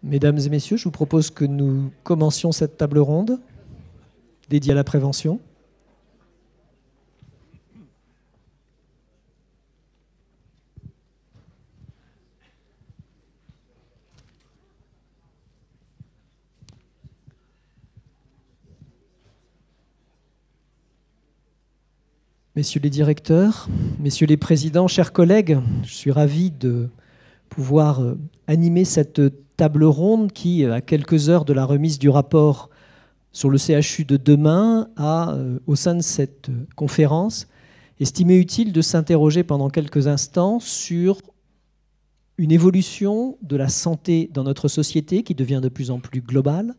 Mesdames et messieurs, je vous propose que nous commencions cette table ronde dédiée à la prévention. Messieurs les directeurs, messieurs les présidents, chers collègues, je suis ravi de pouvoir animer cette table ronde qui, à quelques heures de la remise du rapport sur le CHU de demain, a, au sein de cette conférence, estimé utile de s'interroger pendant quelques instants sur une évolution de la santé dans notre société qui devient de plus en plus globale,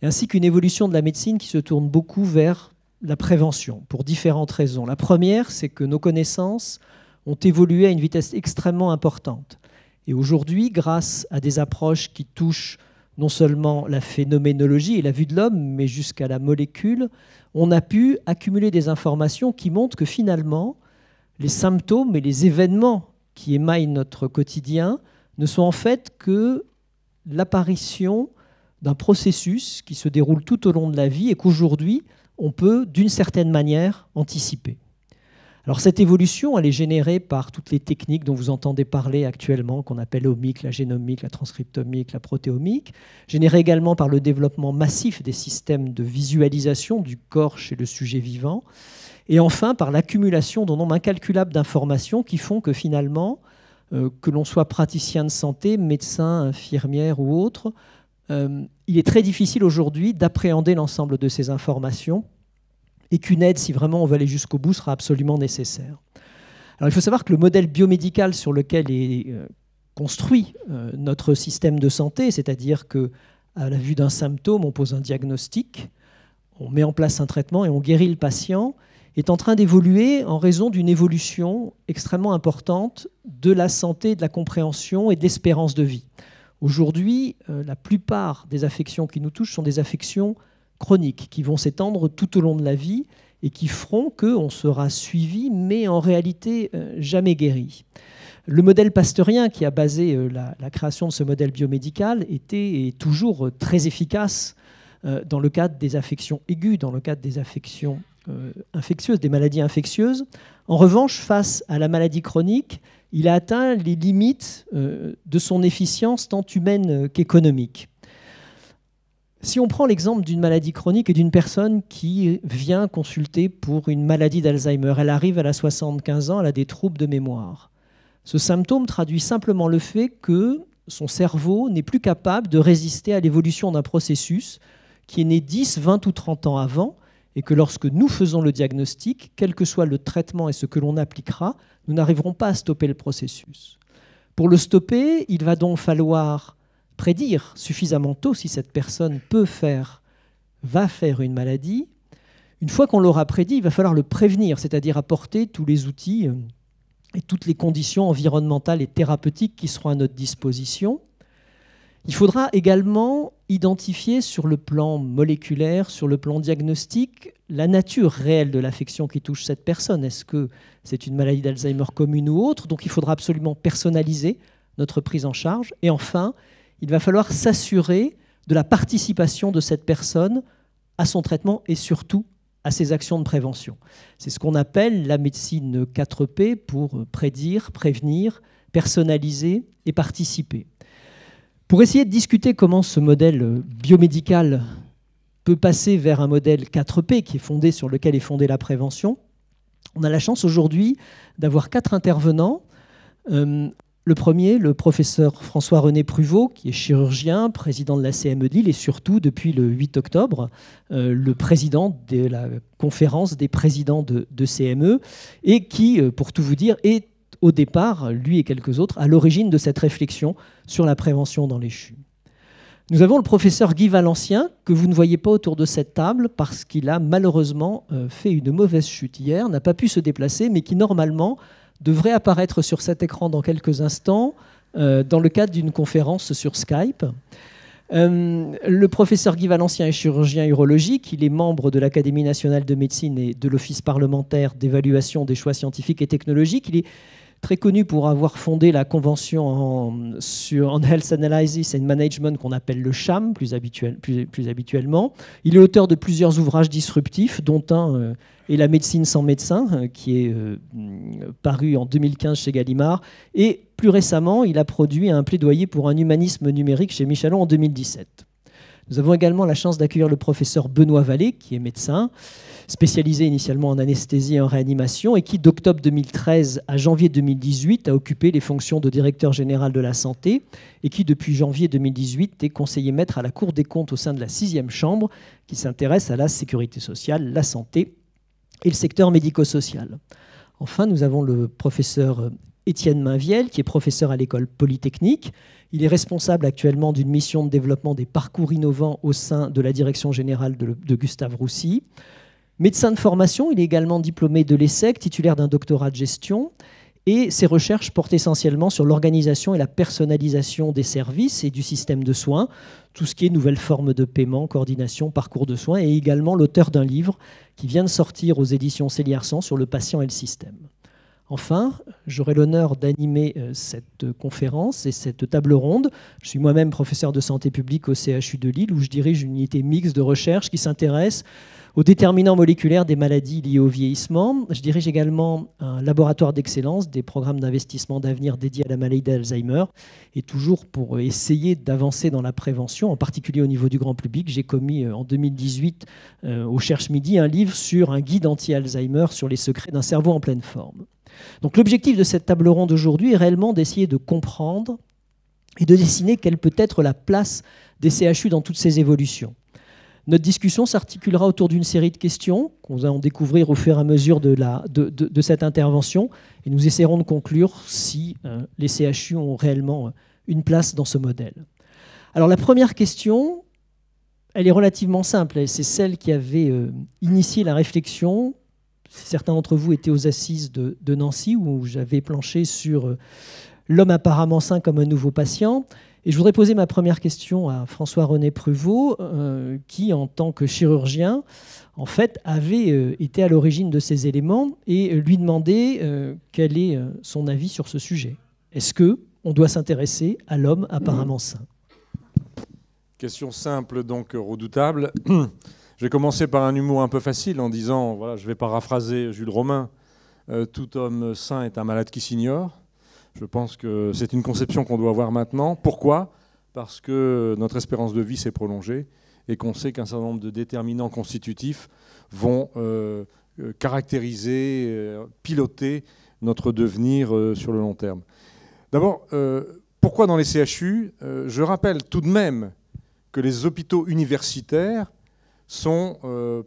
ainsi qu'une évolution de la médecine qui se tourne beaucoup vers la prévention, pour différentes raisons. La première, c'est que nos connaissances ont évolué à une vitesse extrêmement importante. Et aujourd'hui, grâce à des approches qui touchent non seulement la phénoménologie et la vue de l'homme, mais jusqu'à la molécule, on a pu accumuler des informations qui montrent que finalement, les symptômes et les événements qui émaillent notre quotidien ne sont en fait que l'apparition d'un processus qui se déroule tout au long de la vie et qu'aujourd'hui, on peut, d'une certaine manière, anticiper. Alors cette évolution, elle est générée par toutes les techniques dont vous entendez parler actuellement, qu'on appelle omique, la génomique, la transcriptomique, la protéomique, générée également par le développement massif des systèmes de visualisation du corps chez le sujet vivant, et enfin par l'accumulation d'un nombre incalculable d'informations qui font que finalement, que l'on soit praticien de santé, médecin, infirmière ou autre, il est très difficile aujourd'hui d'appréhender l'ensemble de ces informations et qu'une aide, si vraiment on veut aller jusqu'au bout, sera absolument nécessaire. Alors il faut savoir que le modèle biomédical sur lequel est construit notre système de santé, c'est-à-dire qu'à la vue d'un symptôme, on pose un diagnostic, on met en place un traitement et on guérit le patient, est en train d'évoluer en raison d'une évolution extrêmement importante de la santé, de la compréhension et de l'espérance de vie. Aujourd'hui, la plupart des affections qui nous touchent sont des affections chroniques qui vont s'étendre tout au long de la vie et qui feront qu'on sera suivi, mais en réalité jamais guéri. Le modèle pasteurien qui a basé la création de ce modèle biomédical était et est toujours très efficace dans le cadre des affections aiguës, dans le cadre des affections infectieuses, des maladies infectieuses. En revanche, face à la maladie chronique, il a atteint les limites de son efficience tant humaine qu'économique. Si on prend l'exemple d'une maladie chronique et d'une personne qui vient consulter pour une maladie d'Alzheimer, elle arrive, elle a 75 ans, elle a des troubles de mémoire. Ce symptôme traduit simplement le fait que son cerveau n'est plus capable de résister à l'évolution d'un processus qui est né 10, 20 ou 30 ans avant et que lorsque nous faisons le diagnostic, quel que soit le traitement et ce que l'on appliquera, nous n'arriverons pas à stopper le processus. Pour le stopper, il va donc falloir prédire suffisamment tôt si cette personne va faire une maladie. Une fois qu'on l'aura prédit, il va falloir le prévenir, c'est-à-dire apporter tous les outils et toutes les conditions environnementales et thérapeutiques qui seront à notre disposition. Il faudra également identifier sur le plan moléculaire, sur le plan diagnostique, la nature réelle de l'affection qui touche cette personne. Est-ce que c'est une maladie d'Alzheimer commune ou autre? Donc il faudra absolument personnaliser notre prise en charge. Et enfin, il va falloir s'assurer de la participation de cette personne à son traitement et surtout à ses actions de prévention. C'est ce qu'on appelle la médecine 4P pour prédire, prévenir, personnaliser et participer. Pour essayer de discuter comment ce modèle biomédical peut passer vers un modèle 4P qui est fondé sur lequel est fondée la prévention, on a la chance aujourd'hui d'avoir 4 intervenants. Le premier, le professeur François-René Pruvot, qui est chirurgien, président de la CME de Lille et surtout, depuis le 8 octobre, le président de la conférence des présidents de CME et qui, pour tout vous dire, est au départ, lui et quelques autres, à l'origine de cette réflexion sur la prévention dans les CHU. Nous avons le professeur Guy Valencien, que vous ne voyez pas autour de cette table parce qu'il a malheureusement fait une mauvaise chute hier, n'a pas pu se déplacer, mais qui normalement devrait apparaître sur cet écran dans quelques instants dans le cadre d'une conférence sur Skype. Le professeur Guy Valencien est chirurgien urologique, il est membre de l'Académie nationale de médecine et de l'Office parlementaire d'évaluation des choix scientifiques et technologiques. Il est très connu pour avoir fondé la convention en Health Analysis and Management qu'on appelle le CHAM plus habituellement. Il est auteur de plusieurs ouvrages disruptifs, dont un est La médecine sans médecin, qui est paru en 2015 chez Gallimard. Et plus récemment, il a produit un plaidoyer pour un humanisme numérique chez Michelon en 2017. Nous avons également la chance d'accueillir le professeur Benoît Vallée, qui est médecin, spécialisé initialement en anesthésie et en réanimation, et qui, d'octobre 2013 à janvier 2018, a occupé les fonctions de directeur général de la santé, et qui, depuis janvier 2018, est conseiller maître à la Cour des comptes au sein de la 6e chambre, qui s'intéresse à la sécurité sociale, la santé et le secteur médico-social. Enfin, nous avons le professeur Étienne Mainviel, qui est professeur à l'école polytechnique. Il est responsable actuellement d'une mission de développement des parcours innovants au sein de la direction générale de Gustave Roussy. Médecin de formation, il est également diplômé de l'ESSEC, titulaire d'un doctorat de gestion. Et ses recherches portent essentiellement sur l'organisation et la personnalisation des services et du système de soins, tout ce qui est nouvelles formes de paiement, coordination, parcours de soins, et également l'auteur d'un livre qui vient de sortir aux éditions Céliarsan sur le patient et le système. Enfin, j'aurai l'honneur d'animer cette conférence et cette table ronde. Je suis moi-même professeur de santé publique au CHU de Lille, où je dirige une unité mixte de recherche qui s'intéresse aux déterminants moléculaires des maladies liées au vieillissement. Je dirige également un laboratoire d'excellence des programmes d'investissement d'avenir dédiés à la maladie d'Alzheimer. Et toujours pour essayer d'avancer dans la prévention, en particulier au niveau du grand public, j'ai commis en 2018 au Cherche Midi un livre sur un guide anti-Alzheimer sur les secrets d'un cerveau en pleine forme. Donc l'objectif de cette table ronde aujourd'hui est réellement d'essayer de comprendre et de dessiner quelle peut être la place des CHU dans toutes ces évolutions. Notre discussion s'articulera autour d'une série de questions qu'on va en découvrir au fur et à mesure de cette intervention, et nous essaierons de conclure si les CHU ont réellement une place dans ce modèle. Alors la première question, elle est relativement simple, c'est celle qui avait initié la réflexion. Certains d'entre vous étaient aux assises de Nancy, où j'avais planché sur l'homme apparemment sain comme un nouveau patient. Et je voudrais poser ma première question à François-René Pruvot, qui, en tant que chirurgien, en fait, avait été à l'origine de ces éléments, et lui demander quel est son avis sur ce sujet. Est-ce qu'on doit s'intéresser à l'homme apparemment sain ? Question simple, donc redoutable. Je vais commencer par un humour un peu facile en disant, voilà, je vais paraphraser Jules Romain, tout homme sain est un malade qui s'ignore. Je pense que c'est une conception qu'on doit avoir maintenant. Pourquoi ? Parce que notre espérance de vie s'est prolongée et qu'on sait qu'un certain nombre de déterminants constitutifs vont caractériser, piloter notre devenir sur le long terme. D'abord, pourquoi dans les CHU ? Je rappelle tout de même que les hôpitaux universitaires sont,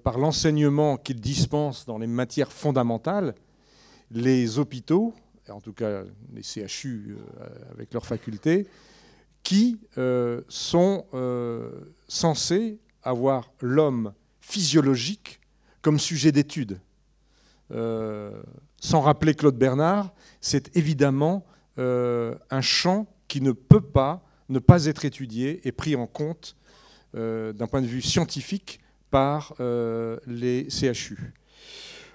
par l'enseignement qu'ils dispensent dans les matières fondamentales, les hôpitaux, en tout cas les CHU avec leurs facultés, qui sont censés avoir l'homme physiologique comme sujet d'étude. Sans rappeler Claude Bernard, c'est évidemment un champ qui ne peut pas ne pas être étudié et pris en compte d'un point de vue scientifique par les CHU.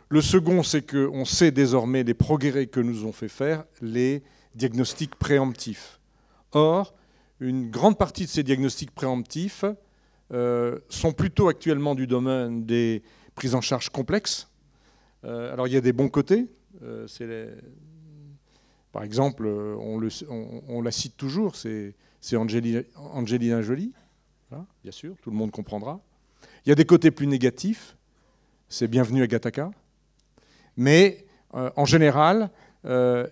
Le second, c'est qu'on sait désormais les progrès que nous ont fait faire les diagnostics préemptifs. Or, une grande partie de ces diagnostics préemptifs sont plutôt actuellement du domaine des prises en charge complexes. Alors, il y a des bons côtés. Par exemple, on la cite toujours, c'est Angelina Jolie. Voilà, bien sûr, tout le monde comprendra. Il y a des côtés plus négatifs. C'est Bienvenue à Gattaca. Mais en général,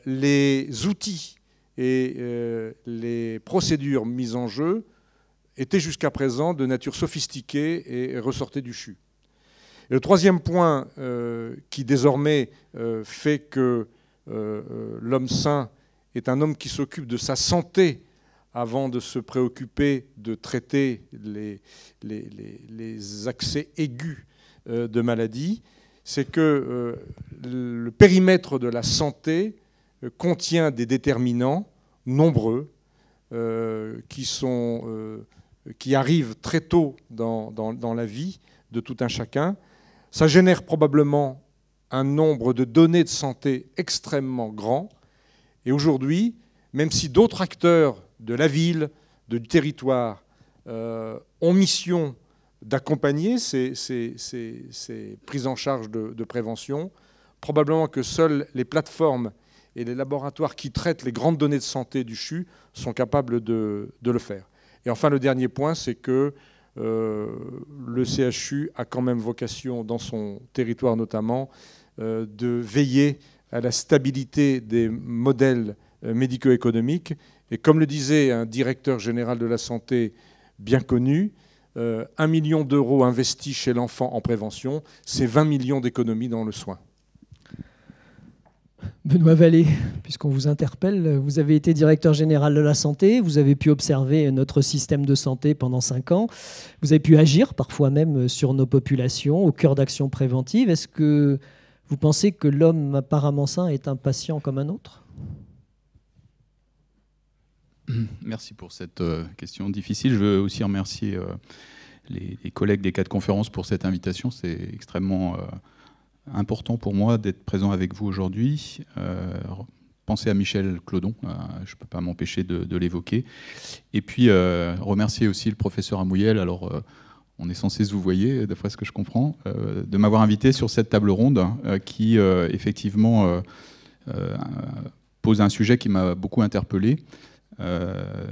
les outils et les procédures mises en jeu étaient jusqu'à présent de nature sophistiquée et ressortaient du CHU. Et le troisième point qui désormais fait que l'homme sain est un homme qui s'occupe de sa santé avant de se préoccuper de traiter les accès aigus de maladie, c'est que le périmètre de la santé contient des déterminants nombreux qui arrivent très tôt dans la vie de tout un chacun. Ça génère probablement un nombre de données de santé extrêmement grand Et aujourd'hui, même si d'autres acteurs de la ville, du territoire, ont mission d'accompagner ces prises en charge de prévention, probablement que seules les plateformes et les laboratoires qui traitent les grandes données de santé du CHU sont capables de le faire. Et enfin, le dernier point, c'est que le CHU a quand même vocation, dans son territoire notamment, de veiller à la stabilité des modèles médico-économiques. Et comme le disait un directeur général de la santé bien connu, 1 million d'euros investis chez l'enfant en prévention, c'est 20 millions d'économies dans le soin. Benoît Vallée, puisqu'on vous interpelle, vous avez été directeur général de la santé, vous avez pu observer notre système de santé pendant 5 ans, vous avez pu agir parfois même sur nos populations au cœur d'actions préventives. Est-ce que vous pensez que l'homme apparemment sain est un patient comme un autre ? Merci pour cette question difficile. Je veux aussi remercier les collègues des 4 conférences pour cette invitation. C'est extrêmement important pour moi d'être présent avec vous aujourd'hui. Pensez à Michel Clodon, je ne peux pas m'empêcher de l'évoquer. Et puis remercier aussi le professeur Amouyel. Alors, on est censé se vous voyez, d'après ce que je comprends, de m'avoir invité sur cette table ronde qui, effectivement, pose un sujet qui m'a beaucoup interpellé.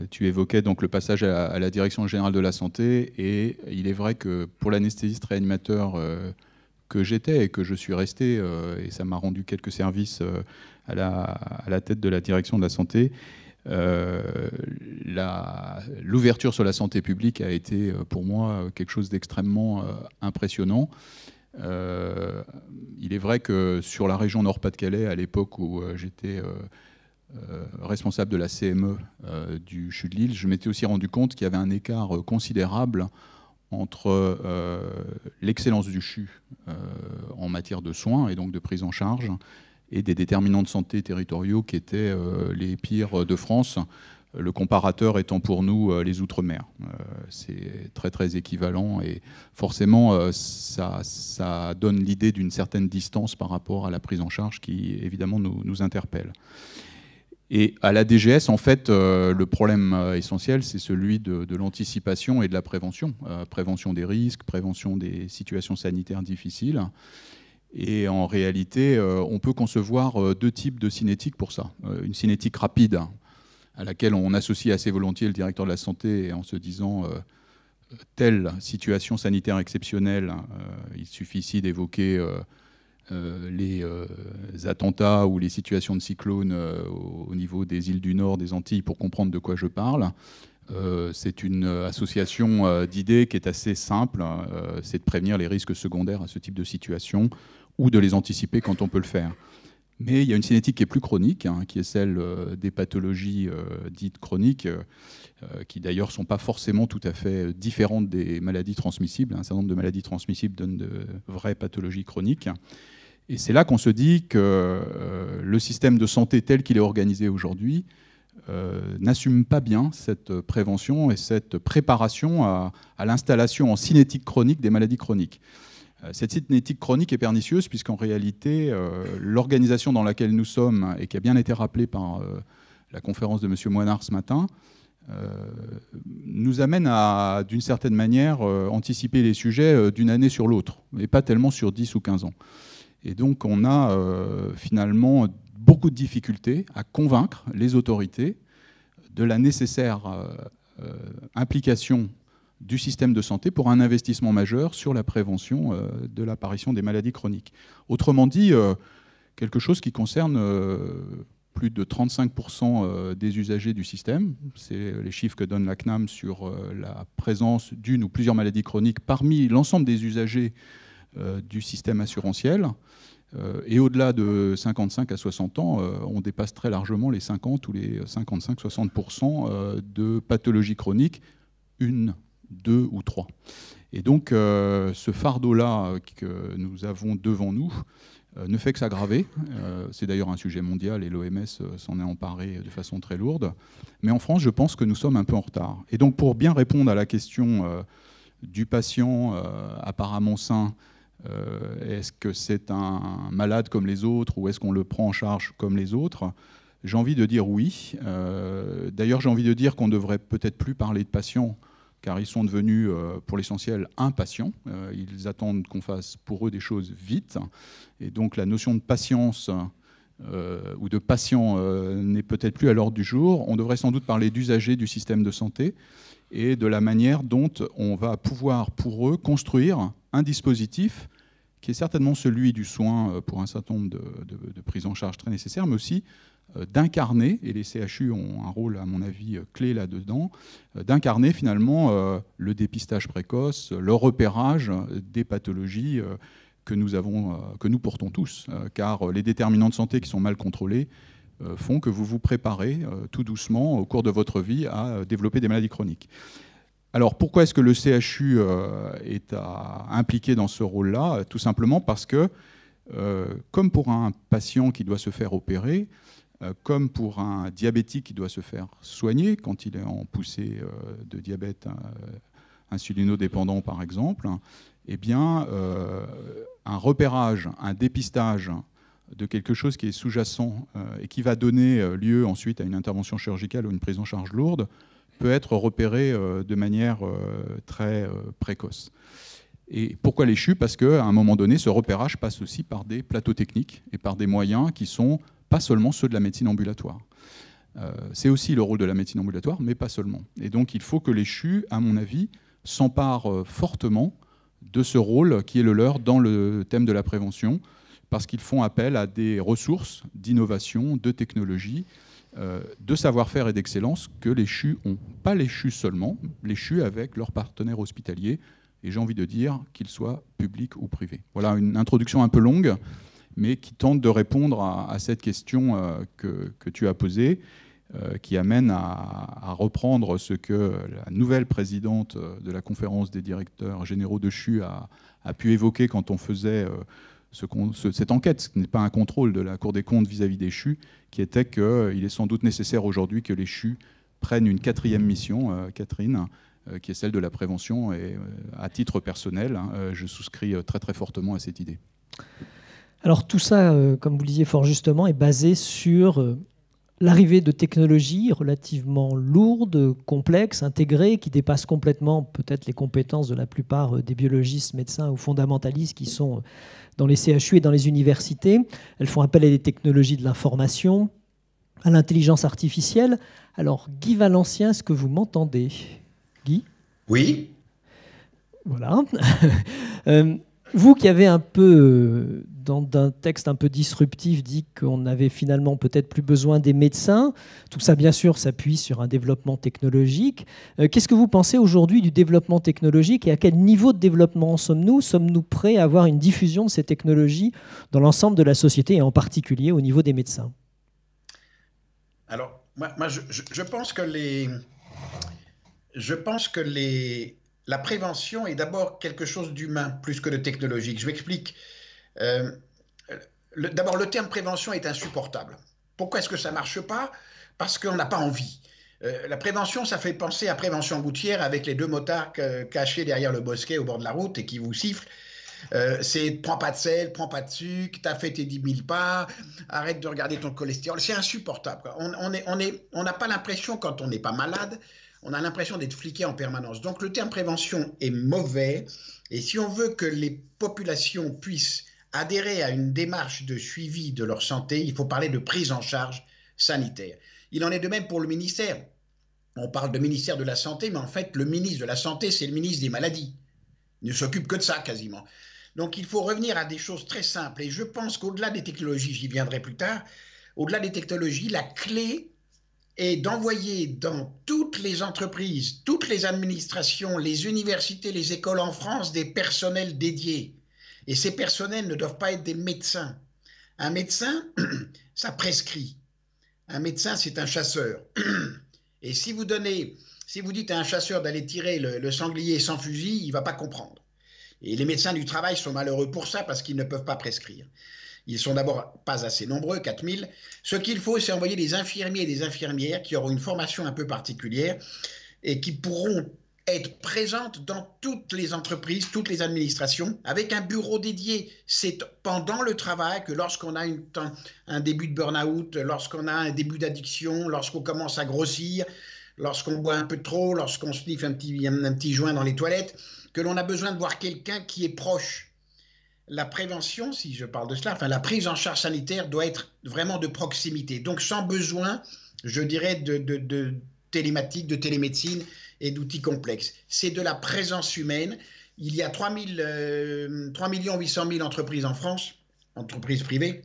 Tu évoquais donc le passage à la direction générale de la santé, et il est vrai que pour l'anesthésiste réanimateur que j'étais et que je suis resté, et ça m'a rendu quelques services à la tête de la direction de la santé, l'ouverture sur la santé publique a été pour moi quelque chose d'extrêmement impressionnant. Il est vrai que sur la région Nord-Pas-de-Calais, à l'époque où j'étais responsable de la CME du CHU de Lille, je m'étais aussi rendu compte qu'il y avait un écart considérable entre l'excellence du CHU en matière de soins et donc de prise en charge, et des déterminants de santé territoriaux qui étaient les pires de France, le comparateur étant pour nous les Outre-mer. C'est très très équivalent, et forcément ça donne l'idée d'une certaine distance par rapport à la prise en charge qui évidemment nous interpelle. Et à la DGS, en fait, le problème essentiel, c'est celui de l'anticipation et de la prévention. Prévention des risques, prévention des situations sanitaires difficiles. Et en réalité, on peut concevoir 2 types de cinétique pour ça. Une cinétique rapide, à laquelle on associe assez volontiers le directeur de la santé en se disant telle situation sanitaire exceptionnelle, il suffit ici d'évoquer les attentats ou les situations de cyclone au niveau des îles du Nord, des Antilles, pour comprendre de quoi je parle. C'est une association d'idées qui est assez simple, c'est de prévenir les risques secondaires à ce type de situation ou de les anticiper quand on peut le faire. Mais il y a une cinétique qui est plus chronique, qui est celle des pathologies dites chroniques, qui d'ailleurs ne sont pas forcément tout à fait différentes des maladies transmissibles. Un certain nombre de maladies transmissibles donnent de vraies pathologies chroniques. Et c'est là qu'on se dit que le système de santé tel qu'il est organisé aujourd'hui n'assume pas bien cette prévention et cette préparation à l'installation en cinétique chronique des maladies chroniques. Cette cinétique chronique est pernicieuse puisqu'en réalité, l'organisation dans laquelle nous sommes, et qui a bien été rappelée par la conférence de M. Moinard ce matin, nous amène à, d'une certaine manière, anticiper les sujets d'une année sur l'autre, et pas tellement sur 10 ou 15 ans. Et donc on a finalement beaucoup de difficultés à convaincre les autorités de la nécessaire implication du système de santé pour un investissement majeur sur la prévention de l'apparition des maladies chroniques. Autrement dit, quelque chose qui concerne plus de 35% des usagers du système. C'est les chiffres que donne la CNAM sur la présence d'une ou plusieurs maladies chroniques parmi l'ensemble des usagers du système assurantiel. Et au-delà de 55 à 60 ans, on dépasse très largement les 50 ou les 55-60% de pathologies chroniques, 1, 2 ou 3. Et donc ce fardeau-là que nous avons devant nous ne fait que s'aggraver. C'est d'ailleurs un sujet mondial et l'OMS s'en est emparé de façon très lourde. Mais en France, je pense que nous sommes un peu en retard. Et donc pour bien répondre à la question du patient apparemment sain, est-ce que c'est un malade comme les autres ou est-ce qu'on le prend en charge comme les autres ? J'ai envie de dire oui. D'ailleurs, j'ai envie de dire qu'on ne devrait peut-être plus parler de patients, car ils sont devenus, pour l'essentiel, impatients. Ils attendent qu'on fasse pour eux des choses vite. Et donc la notion de patience ou de patient n'est peut-être plus à l'ordre du jour. On devrait sans doute parler d'usagers du système de santé et de la manière dont on va pouvoir, pour eux, construire un dispositif qui est certainement celui du soin pour un certain nombre de prises en charge très nécessaires, mais aussi d'incarner, et les CHU ont un rôle, à mon avis, clé là-dedans, d'incarner finalement le dépistage précoce, le repérage des pathologies que nous portons tous, car les déterminants de santé qui sont mal contrôlés font que vous vous préparez tout doucement au cours de votre vie à développer des maladies chroniques. Alors pourquoi est-ce que le CHU est impliqué dans ce rôle-là? Tout simplement parce que, comme pour un patient qui doit se faire opérer, comme pour un diabétique qui doit se faire soigner quand il est en poussée de diabète insulinodépendant par exemple, eh bien, un repérage, un dépistage de quelque chose qui est sous-jacent et qui va donner lieu ensuite à une intervention chirurgicale ou une prise en charge lourde peut être repéré de manière très précoce. Et pourquoi les CHU? Parce qu'à un moment donné, ce repérage passe aussi par des plateaux techniques et par des moyens qui sont pas seulement ceux de la médecine ambulatoire. C'est aussi le rôle de la médecine ambulatoire, mais pas seulement. Et donc il faut que les CHU, à mon avis, s'emparent fortement de ce rôle qui est le leur dans le thème de la prévention, parce qu'ils font appel à des ressources d'innovation, de technologie, de savoir-faire et d'excellence que les CHU ont. Pas les CHU seulement, les CHU avec leurs partenaires hospitaliers, et j'ai envie de dire qu'ils soient publics ou privés. Voilà une introduction un peu longue, mais qui tente de répondre à cette question que tu as posée, qui amène à reprendre ce que la nouvelle présidente de la conférence des directeurs généraux de CHU a pu évoquer quand on faisait cette enquête, ce n'est pas un contrôle de la Cour des comptes vis-à-vis des CHU, qui était qu'il est sans doute nécessaire aujourd'hui que les CHU prennent une quatrième mission, Catherine, qui est celle de la prévention. Et à titre personnel, je souscris très très fortement à cette idée. Alors tout ça, comme vous le disiez fort justement, est basé sur l'arrivée de technologies relativement lourdes, complexes, intégrées, qui dépassent complètement peut-être les compétences de la plupart des biologistes, médecins ou fondamentalistes qui sont dans les CHU et dans les universités. Elles font appel à des technologies de l'information, à l'intelligence artificielle. Alors Guy Valencien, est-ce que vous m'entendez? Guy? Oui. Voilà. Vous qui avez un peu, dans un texte un peu disruptif, dit qu'on n'avait finalement peut-être plus besoin des médecins. Tout ça, bien sûr, s'appuie sur un développement technologique. Qu'est-ce que vous pensez aujourd'hui du développement technologique et à quel niveau de développement en sommes-nous? Sommes-nous prêts à avoir une diffusion de ces technologies dans l'ensemble de la société et en particulier au niveau des médecins? Alors, moi je pense que la prévention est d'abord quelque chose d'humain plus que de technologique. Je m'explique. D'abord, le terme prévention est insupportable. Pourquoi est-ce que ça ne marche pas? Parce qu'on n'a pas envie. La prévention, ça fait penser à prévention routière avec les deux motards cachés derrière le bosquet au bord de la route et qui vous sifflent. C'est prends pas de sel, prends pas de sucre, t'as fait tes 10 000 pas, arrête de regarder ton cholestérol. C'est insupportable. On n'a pas l'impression, quand on n'est pas malade, on a l'impression d'être fliqué en permanence. Donc le terme prévention est mauvais. Et si on veut que les populations puissent adhérer à une démarche de suivi de leur santé, il faut parler de prise en charge sanitaire. Il en est de même pour le ministère. On parle de ministère de la Santé, mais en fait, le ministre de la Santé, c'est le ministre des maladies. Il ne s'occupe que de ça, quasiment. Donc il faut revenir à des choses très simples. Et je pense qu'au-delà des technologies, j'y viendrai plus tard, au-delà des technologies, la clé est d'envoyer dans toutes les entreprises, toutes les administrations, les universités, les écoles en France, des personnels dédiés. Et ces personnels ne doivent pas être des médecins. Un médecin, ça prescrit. Un médecin, c'est un chasseur. Et si vous dites à un chasseur d'aller tirer le sanglier sans fusil, il ne va pas comprendre. Et les médecins du travail sont malheureux pour ça parce qu'ils ne peuvent pas prescrire. Ils sont d'abord pas assez nombreux, 4000. Ce qu'il faut, c'est envoyer des infirmiers et des infirmières qui auront une formation un peu particulière et qui pourront être présente dans toutes les entreprises, toutes les administrations, avec un bureau dédié. C'est pendant le travail que lorsqu'on a un début de burn-out, lorsqu'on a un début d'addiction, lorsqu'on commence à grossir, lorsqu'on boit un peu trop, lorsqu'on sniffe un petit joint dans les toilettes, que l'on a besoin de voir quelqu'un qui est proche. La prévention, si je parle de cela, enfin la prise en charge sanitaire doit être vraiment de proximité. Donc sans besoin, je dirais, de télématique, de télémédecine et d'outils complexes. C'est de la présence humaine. Il y a 3 800 000 entreprises en France, entreprises privées.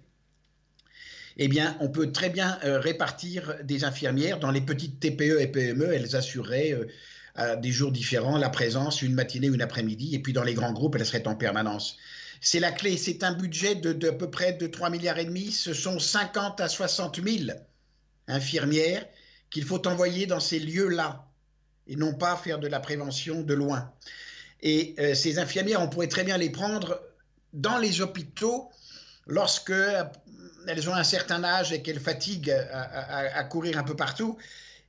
Eh bien, on peut très bien répartir des infirmières. Dans les petites TPE et PME, elles assureraient à des jours différents la présence, une matinée, une après-midi. Et puis dans les grands groupes, elles seraient en permanence. C'est la clé. C'est un budget de à peu près de 3,5 milliards. Ce sont 50 à 60 000 infirmières qu'il faut envoyer dans ces lieux-là et non pas faire de la prévention de loin. Et ces infirmières, on pourrait très bien les prendre dans les hôpitaux lorsque elles ont un certain âge et qu'elles fatiguent à courir un peu partout.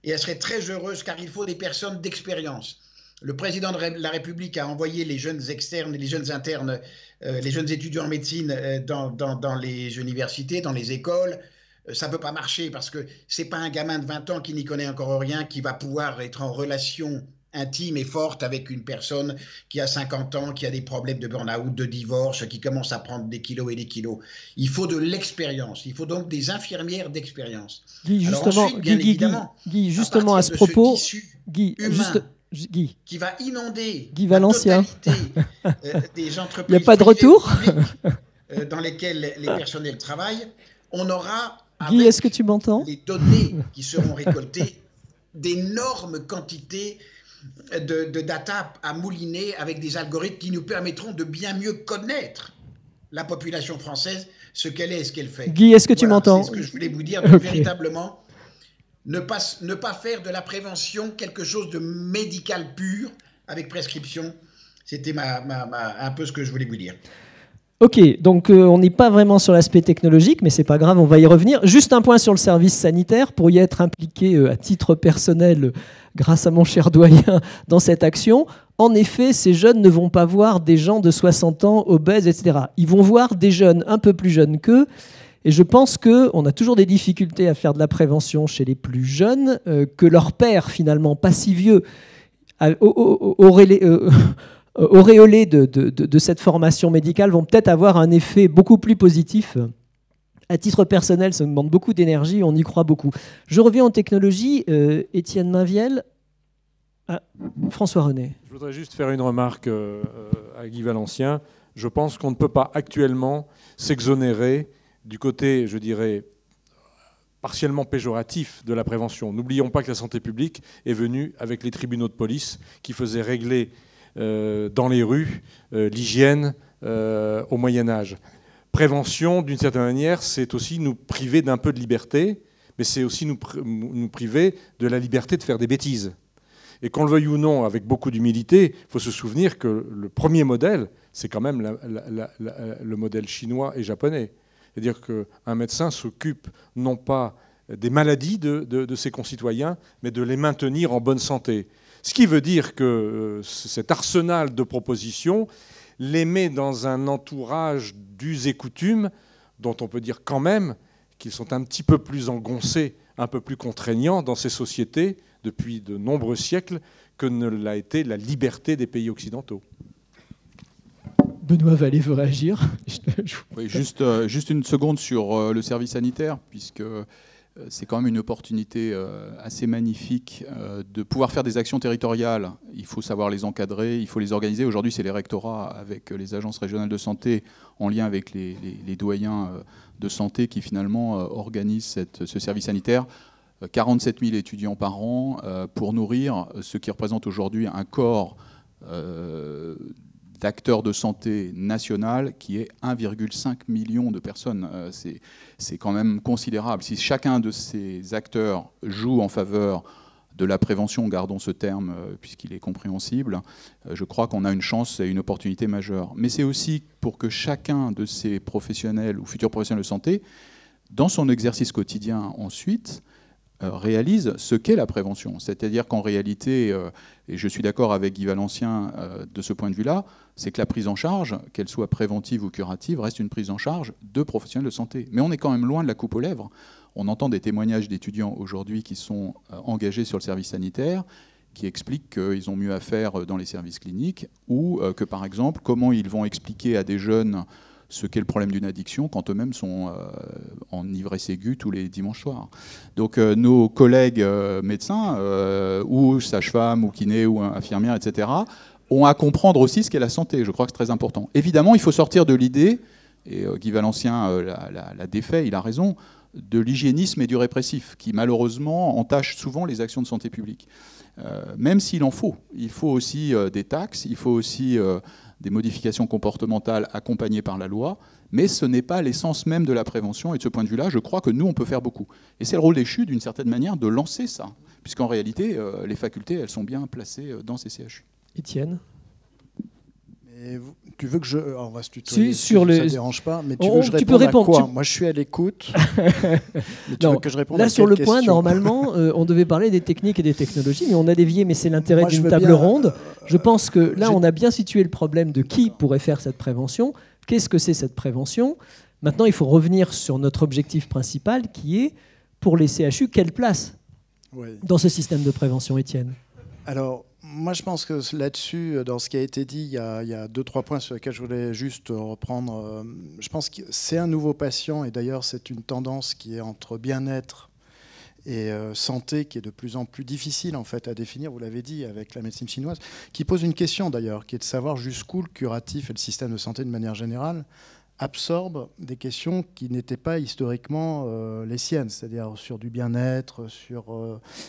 Et elles seraient très heureuses car il faut des personnes d'expérience. Le président de la République a envoyé les jeunes externes et les jeunes internes, les jeunes étudiants en médecine dans les universités, dans les écoles. Ça ne peut pas marcher parce que ce n'est pas un gamin de 20 ans qui n'y connaît encore rien qui va pouvoir être en relation intime et forte avec une personne qui a 50 ans, qui a des problèmes de burn-out, de divorce, qui commence à prendre des kilos et des kilos. Il faut de l'expérience. Il faut donc des infirmières d'expérience. Guy, justement, Guy, justement à ce propos, Guy, Guy, qui va inonder Guy Valencien. La totalité des entreprises. Il n'y a pas de retour dans lesquelles les personnels travaillent. On aura, Guy, est-ce que tu m'entends? Les données qui seront récoltées, d'énormes quantités de data à mouliner avec des algorithmes qui nous permettront de bien mieux connaître la population française, ce qu'elle est et ce qu'elle fait. Guy, est-ce que tu m'entends? C'est ce que je voulais vous dire, donc, véritablement, ne pas faire de la prévention quelque chose de médical pur avec prescription. C'était un peu ce que je voulais vous dire. Ok, donc on n'est pas vraiment sur l'aspect technologique, mais c'est pas grave, on va y revenir. Juste un point sur le service sanitaire, pour y être impliqué à titre personnel, grâce à mon cher doyen, dans cette action. En effet, ces jeunes ne vont pas voir des gens de 60 ans, obèses, etc. Ils vont voir des jeunes un peu plus jeunes qu'eux. Et je pense qu'on a toujours des difficultés à faire de la prévention chez les plus jeunes, que leurs pères, finalement, pas si vieux, auréolés de cette formation médicale vont peut-être avoir un effet beaucoup plus positif. À titre personnel, ça me demande beaucoup d'énergie, on y croit beaucoup. Je reviens aux technologies. Étienne Mainviel. François René. Je voudrais juste faire une remarque à Guy Valencien. Je pense qu'on ne peut pas actuellement s'exonérer du côté, je dirais, partiellement péjoratif de la prévention. N'oublions pas que la santé publique est venue avec les tribunaux de police qui faisaient régler dans les rues l'hygiène au Moyen-Âge. Prévention, d'une certaine manière, c'est aussi nous priver d'un peu de liberté, mais c'est aussi nous priver de la liberté de faire des bêtises. Et qu'on le veuille ou non, avec beaucoup d'humilité, il faut se souvenir que le premier modèle, c'est quand même le modèle chinois et japonais. C'est-à-dire qu'un médecin s'occupe non pas des maladies de ses concitoyens, mais de les maintenir en bonne santé. Ce qui veut dire que cet arsenal de propositions les met dans un entourage d'us et coutumes dont on peut dire quand même qu'ils sont un petit peu plus engoncés, un peu plus contraignants dans ces sociétés depuis de nombreux siècles que ne l'a été la liberté des pays occidentaux. Benoît Vallée veut réagir. Oui, juste une seconde sur le service sanitaire, puisque c'est quand même une opportunité assez magnifique de pouvoir faire des actions territoriales. Il faut savoir les encadrer, il faut les organiser. Aujourd'hui, c'est les rectorats avec les agences régionales de santé en lien avec les doyens de santé qui finalement organisent ce service sanitaire. 47 000 étudiants par an pour nourrir ce qui représente aujourd'hui un corps d'acteurs de santé national qui est 1,5 million de personnes. C'est quand même considérable. Si chacun de ces acteurs joue en faveur de la prévention, gardons ce terme puisqu'il est compréhensible, je crois qu'on a une chance et une opportunité majeure. Mais c'est aussi pour que chacun de ces professionnels ou futurs professionnels de santé, dans son exercice quotidien ensuite, réalisent ce qu'est la prévention. C'est-à-dire qu'en réalité, et je suis d'accord avec Guy Valencien de ce point de vue-là, c'est que la prise en charge, qu'elle soit préventive ou curative, reste une prise en charge de professionnels de santé. Mais on est quand même loin de la coupe aux lèvres. On entend des témoignages d'étudiants aujourd'hui qui sont engagés sur le service sanitaire, qui expliquent qu'ils ont mieux à faire dans les services cliniques, ou que, par exemple, comment ils vont expliquer à des jeunes ce qu'est le problème d'une addiction quand eux-mêmes sont en ivresse aiguë tous les dimanches soirs. Donc nos collègues médecins, ou sages-femmes, ou kinés, ou infirmières, etc., ont à comprendre aussi ce qu'est la santé. Je crois que c'est très important. Évidemment, il faut sortir de l'idée, et Guy Valencien l'a défait, il a raison, de l'hygiénisme et du répressif, qui malheureusement entachent souvent les actions de santé publique. Même s'il en faut. Il faut aussi des taxes, il faut aussi des modifications comportementales accompagnées par la loi, mais ce n'est pas l'essence même de la prévention. Et de ce point de vue-là, je crois que nous, on peut faire beaucoup. Et c'est le rôle des CHU, d'une certaine manière, de lancer ça, puisqu'en réalité, les facultés, elles sont bien placées dans ces CHU. Étienne ? Tu veux que je... on va se tutoyer, si, ça ne dérange pas, mais tu veux que je réponde à quoi ? Moi, je suis à l'écoute. Mais tu veux que je réponde là, à sur le quelle point, question ? normalement, on devait parler des techniques et des technologies, mais on a dévié, mais c'est l'intérêt d'une table ronde. Je pense que là, on a bien situé le problème de qui pourrait faire cette prévention. Qu'est-ce que c'est cette prévention ? Maintenant, il faut revenir sur notre objectif principal, qui est, pour les CHU, quelle place dans ce système de prévention, Étienne ? Alors, moi, je pense que là-dessus, dans ce qui a été dit, il y a 2-3 points sur lesquels je voulais juste reprendre. Je pense que c'est un nouveau patient, et d'ailleurs, c'est une tendance qui est entre bien-être et santé, qui est de plus en plus difficile en fait à définir, vous l'avez dit, avec la médecine chinoise, qui pose une question d'ailleurs, qui est de savoir jusqu'où le curatif et le système de santé de manière générale absorbe des questions qui n'étaient pas historiquement les siennes, c'est-à-dire sur du bien-être,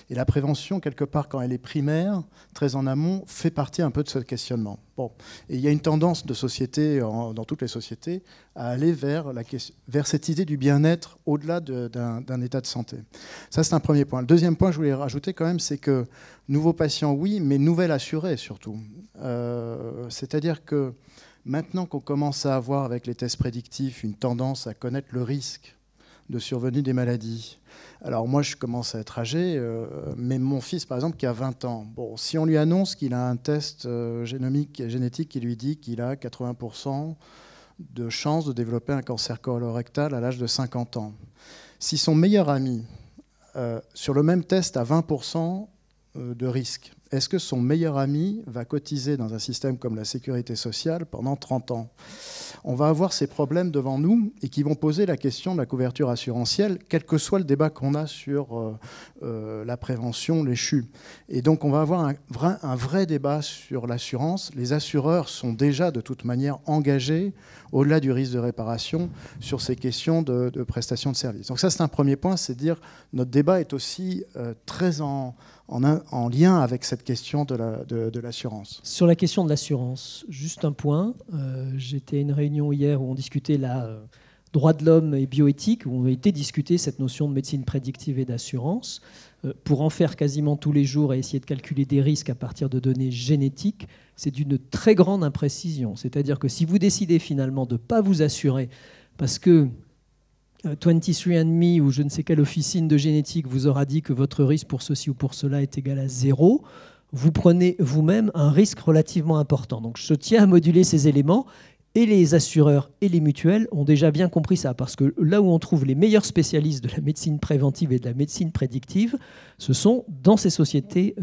et la prévention, quelque part, quand elle est primaire, très en amont, fait partie un peu de ce questionnement. Bon. Et il y a une tendance de société, dans toutes les sociétés, à aller vers cette idée du bien-être au-delà d'un état de santé. Ça, c'est un premier point. Le deuxième point que je voulais rajouter quand même, c'est que nouveaux patients, oui, mais nouvelles assurées surtout. C'est-à-dire que maintenant qu'on commence à avoir, avec les tests prédictifs, une tendance à connaître le risque de survenue des maladies. Alors moi, je commence à être âgé, mais mon fils, par exemple, qui a 20 ans, bon, si on lui annonce qu'il a un test génétique qui lui dit qu'il a 80% de chances de développer un cancer colorectal à l'âge de 50 ans, si son meilleur ami, sur le même test, a 20% de risque, est-ce que son meilleur ami va cotiser dans un système comme la sécurité sociale pendant 30 ans ? On va avoir ces problèmes devant nous et qui vont poser la question de la couverture assurantielle, quel que soit le débat qu'on a sur la prévention, les CHU. Et donc on va avoir un vrai débat sur l'assurance. Les assureurs sont déjà de toute manière engagés, au-delà du risque de réparation, sur ces questions de prestation de services. Donc ça, c'est un premier point, c'est de dire notre débat est aussi très en lien avec cette question de l'assurance. Sur la question de l'assurance, juste un point. J'étais à une réunion hier où on discutait droits de l'homme et bioéthique, où on a été discuter cette notion de médecine prédictive et d'assurance. Pour en faire quasiment tous les jours et essayer de calculer des risques à partir de données génétiques, c'est d'une très grande imprécision. C'est-à-dire que si vous décidez finalement de ne pas vous assurer parce que 23andMe ou je ne sais quelle officine de génétique vous aura dit que votre risque pour ceci ou pour cela est égal à 0, vous prenez vous-même un risque relativement important. Donc je tiens à moduler ces éléments. Et les assureurs et les mutuelles ont déjà bien compris ça, parce que là où on trouve les meilleurs spécialistes de la médecine préventive et de la médecine prédictive, ce sont dans ces sociétés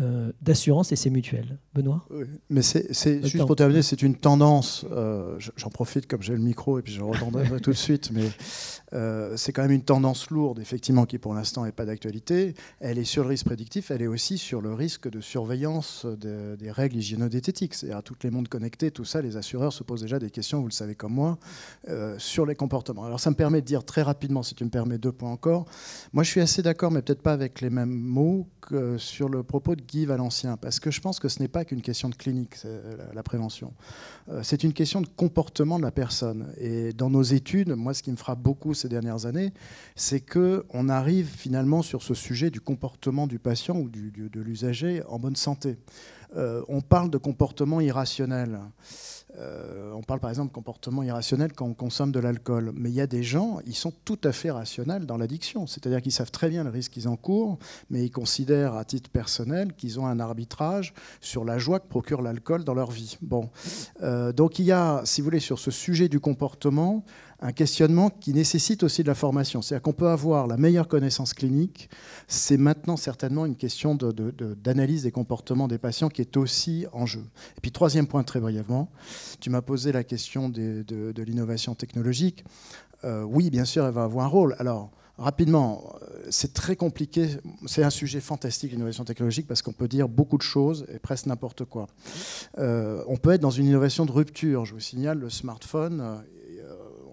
d'assurance et ces mutuelles. Benoît ? Oui, mais c'est juste pour terminer, c'est une tendance, j'en profite comme j'ai le micro et puis je rebondirai tout de suite, mais c'est quand même une tendance lourde, effectivement, qui pour l'instant n'est pas d'actualité. Elle est sur le risque prédictif, elle est aussi sur le risque de surveillance des règles hygiéno-diététiques. C'est-à-dire à tous les mondes connectés, tout ça, les assureurs se posent déjà des questions, vous le savez comme moi, sur les comportements. Alors ça me permet de dire très rapidement, si tu me permets 2 points encore, moi je suis assez d'accord, mais peut-être pas avec les mêmes mots, que sur le propos de Guy Valencien, parce que je pense que ce n'est pas qu'une question de clinique, la prévention. C'est une question de comportement de la personne. Et dans nos études, moi ce qui me frappe beaucoup ces dernières années, c'est qu'on arrive finalement sur ce sujet du comportement du patient ou de l'usager en bonne santé. On parle de comportement irrationnel. On parle par exemple de comportement irrationnel quand on consomme de l'alcool. Mais il y a des gens, ils sont tout à fait rationnels dans l'addiction. C'est-à-dire qu'ils savent très bien le risque qu'ils encourent, mais ils considèrent à titre personnel qu'ils ont un arbitrage sur la joie que procure l'alcool dans leur vie. Bon. Donc il y a, si vous voulez, sur ce sujet du comportement, un questionnement qui nécessite aussi de la formation. C'est-à-dire qu'on peut avoir la meilleure connaissance clinique. C'est maintenant certainement une question d'analyse des comportements des patients qui est aussi en jeu. Et puis troisième point, très brièvement, tu m'as posé la question de l'innovation technologique. Oui, bien sûr, elle va avoir un rôle. Alors, rapidement, c'est très compliqué. C'est un sujet fantastique, l'innovation technologique, parce qu'on peut dire beaucoup de choses et presque n'importe quoi. On peut être dans une innovation de rupture. Je vous signale, le smartphone...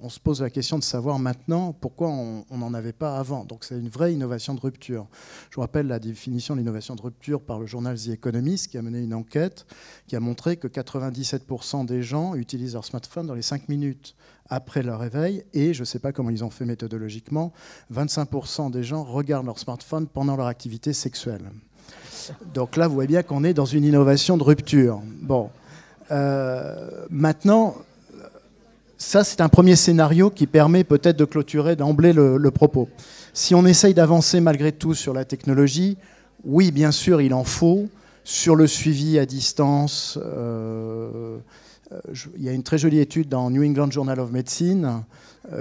on se pose la question de savoir maintenant pourquoi on n'en avait pas avant. Donc c'est une vraie innovation de rupture. Je vous rappelle la définition de l'innovation de rupture par le journal The Economist, qui a mené une enquête qui a montré que 97% des gens utilisent leur smartphone dans les 5 minutes après leur réveil, et je ne sais pas comment ils ont fait méthodologiquement, 25% des gens regardent leur smartphone pendant leur activité sexuelle. Donc là, vous voyez bien qu'on est dans une innovation de rupture. Bon. Maintenant... Ça, c'est un premier scénario qui permet peut-être de clôturer d'emblée le propos. Si on essaye d'avancer malgré tout sur la technologie, oui, bien sûr, il en faut. Sur le suivi à distance, il y a une très jolie étude dans New England Journal of Medicine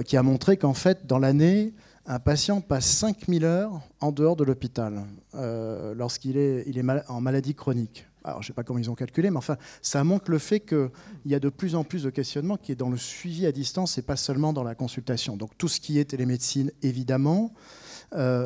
qui a montré qu'en fait, dans l'année, un patient passe 5000 heures en dehors de l'hôpital lorsqu'il est en maladie chronique. Alors, je ne sais pas comment ils ont calculé, mais enfin, ça montre le fait qu'il y a de plus en plus de questionnements qui est dans le suivi à distance et pas seulement dans la consultation. Donc, tout ce qui est télémédecine, évidemment,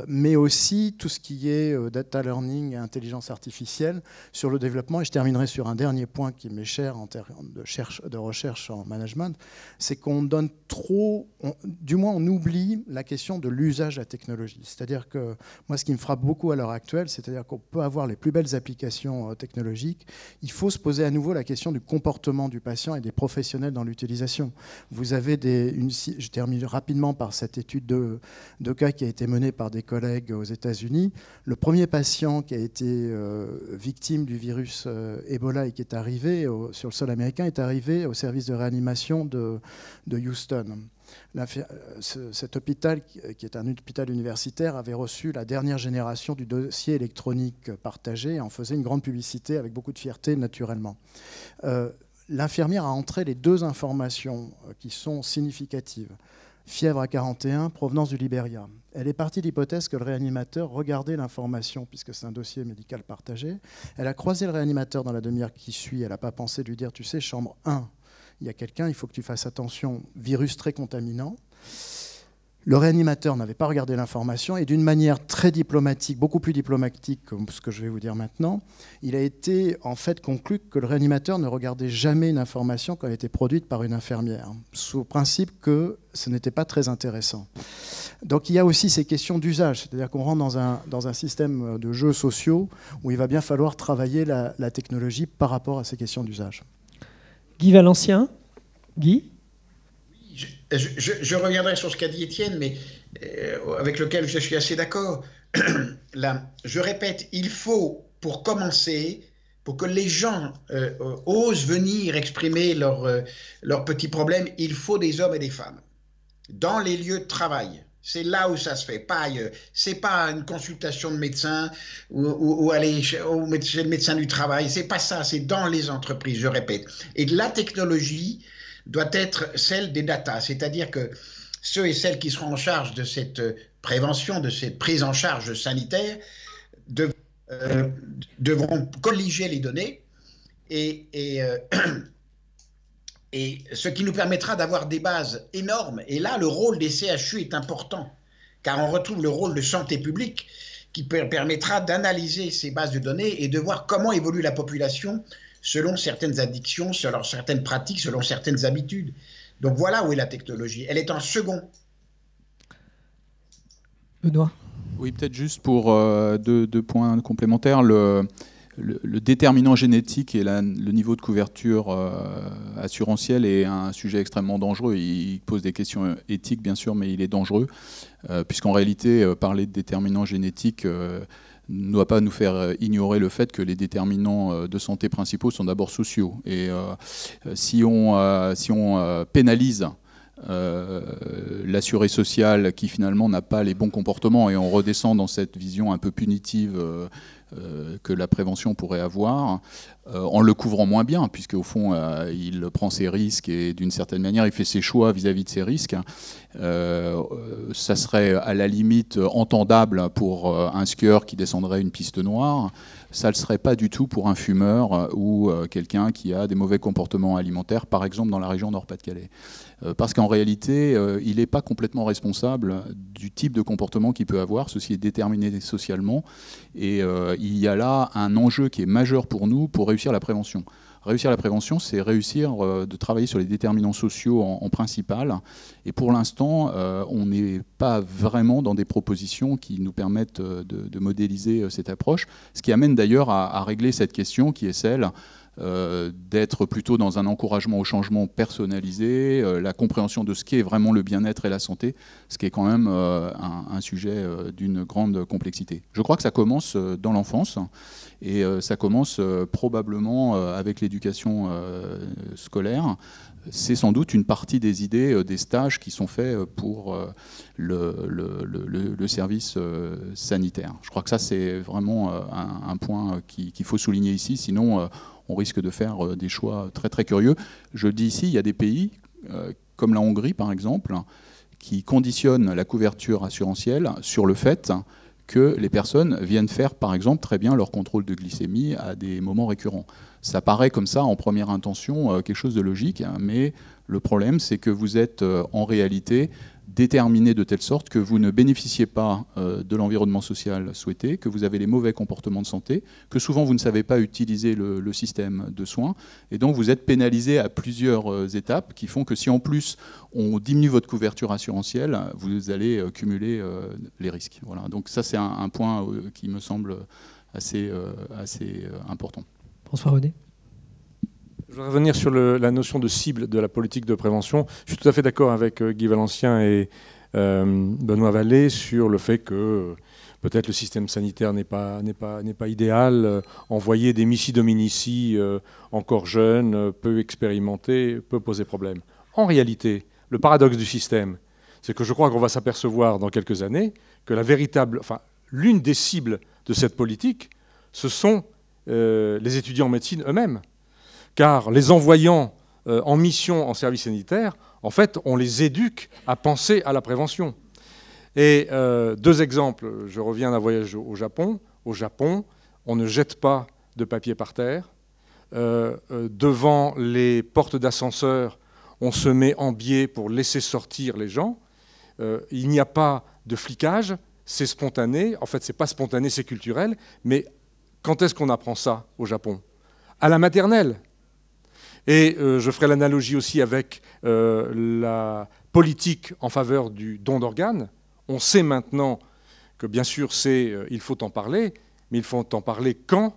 mais aussi tout ce qui est data learning et intelligence artificielle sur le développement. Et je terminerai sur un dernier point qui m'est cher en termes de recherche en management, c'est qu'on donne trop, du moins on oublie la question de l'usage de la technologie. C'est-à-dire que moi, ce qui me frappe beaucoup à l'heure actuelle, c'est-à-dire qu'on peut avoir les plus belles applications technologiques, il faut se poser à nouveau la question du comportement du patient et des professionnels dans l'utilisation. Vous avez je termine rapidement par cette étude de cas qui a été menée par des collègues aux États-Unis. Le premier patient qui a été victime du virus Ebola et qui est arrivé sur le sol américain est arrivé au service de réanimation de Houston. Cet hôpital, qui est un hôpital universitaire, avait reçu la dernière génération du dossier électronique partagé et en faisait une grande publicité avec beaucoup de fierté, naturellement. L'infirmière a entré les deux informations qui sont significatives. Fièvre à 41, provenance du Libéria. Elle est partie de l'hypothèse que le réanimateur regardait l'information, puisque c'est un dossier médical partagé. Elle a croisé le réanimateur dans la demi-heure qui suit. Elle n'a pas pensé de lui dire, tu sais, chambre 1, il y a quelqu'un, il faut que tu fasses attention, virus très contaminant. Le réanimateur n'avait pas regardé l'information et d'une manière très diplomatique, beaucoup plus diplomatique que ce que je vais vous dire maintenant, il a été en fait conclu que le réanimateur ne regardait jamais une information quand elle était produite par une infirmière, sous principe que ce n'était pas très intéressant. Donc il y a aussi ces questions d'usage, c'est-à-dire qu'on rentre dans un système de jeux sociaux où il va bien falloir travailler la technologie par rapport à ces questions d'usage. Guy Valencien. Guy ? Je reviendrai sur ce qu'a dit Étienne, mais avec lequel je suis assez d'accord. Je répète, il faut, pour commencer, pour que les gens osent venir exprimer leurs petits problèmes, il faut des hommes et des femmes dans les lieux de travail. C'est là où ça se fait, pas ailleurs. C'est pas une consultation de médecin ou aller chez le médecin du travail. C'est pas ça, c'est dans les entreprises, je répète. Et la technologie doit être celle des data, c'est-à-dire que ceux et celles qui seront en charge de cette prévention, de cette prise en charge sanitaire, devront colliger les données et ce qui nous permettra d'avoir des bases énormes. Et là, le rôle des CHU est important, car on retrouve le rôle de santé publique qui permettra d'analyser ces bases de données et de voir comment évolue la population selon certaines addictions, selon certaines pratiques, selon certaines habitudes. Donc voilà où est la technologie. Elle est en second. Benoît ? Oui, peut-être juste pour deux points complémentaires. Le déterminant génétique et le niveau de couverture assurantielle est un sujet extrêmement dangereux. Il pose des questions éthiques, bien sûr, mais il est dangereux, puisqu'en réalité, parler de déterminant génétique ne doit pas nous faire ignorer le fait que les déterminants de santé principaux sont d'abord sociaux. Et si on pénalise l'assuré social qui finalement n'a pas les bons comportements et on redescend dans cette vision un peu punitive que la prévention pourrait avoir, en le couvrant moins bien, puisque au fond il prend ses risques et d'une certaine manière il fait ses choix vis-à-vis de ses risques, ça serait à la limite entendable pour un skieur qui descendrait une piste noire. Ça ne le serait pas du tout pour un fumeur ou quelqu'un qui a des mauvais comportements alimentaires, par exemple dans la région Nord-Pas-de-Calais. Parce qu'en réalité, il n'est pas complètement responsable du type de comportement qu'il peut avoir. Ceci est déterminé socialement. Et il y a là un enjeu qui est majeur pour nous pour réussir la prévention. Réussir la prévention, c'est réussir de travailler sur les déterminants sociaux en principal. Et pour l'instant, on n'est pas vraiment dans des propositions qui nous permettent de modéliser cette approche. Ce qui amène d'ailleurs à régler cette question qui est celle d'être plutôt dans un encouragement au changement personnalisé, la compréhension de ce qu'est vraiment le bien-être et la santé, ce qui est quand même un sujet d'une grande complexité. Je crois que ça commence dans l'enfance et ça commence probablement avec l'éducation scolaire. C'est sans doute une partie des idées des stages qui sont faits pour le service sanitaire. Je crois que ça, c'est vraiment un point qu'il faut souligner ici, sinon on risque de faire des choix très très curieux. Je le dis ici, il y a des pays, comme la Hongrie par exemple, qui conditionnent la couverture assurantielle sur le fait que les personnes viennent faire par exemple très bien leur contrôle de glycémie à des moments récurrents. Ça paraît comme ça en première intention quelque chose de logique, mais le problème c'est que vous êtes en réalité déterminé de telle sorte que vous ne bénéficiez pas de l'environnement social souhaité, que vous avez les mauvais comportements de santé, que souvent vous ne savez pas utiliser le système de soins, et donc vous êtes pénalisé à plusieurs étapes qui font que si en plus on diminue votre couverture assurantielle, vous allez cumuler les risques. Voilà. Donc ça c'est un point qui me semble assez important. François René. Je voudrais revenir sur la notion de cible de la politique de prévention. Je suis tout à fait d'accord avec Guy Valencien et Benoît Vallée sur le fait que peut-être le système sanitaire n'est pas idéal. Envoyer des missi dominici encore jeunes, peu expérimentés, peut poser problème. En réalité, le paradoxe du système, c'est que je crois qu'on va s'apercevoir dans quelques années que l'une des cibles de cette politique, ce sont les étudiants en médecine eux-mêmes. Car les envoyant en mission en service sanitaire, en fait, on les éduque à penser à la prévention. Et deux exemples. Je reviens d'un voyage au Japon. Au Japon, on ne jette pas de papier par terre. Devant les portes d'ascenseur, on se met en biais pour laisser sortir les gens. Il n'y a pas de flicage, c'est spontané. En fait, ce n'est pas spontané, c'est culturel. Mais quand est-ce qu'on apprend ça au Japon ? À la maternelle. Et je ferai l'analogie aussi avec la politique en faveur du don d'organes. On sait maintenant que, bien sûr, il faut en parler, mais il faut en parler quand ?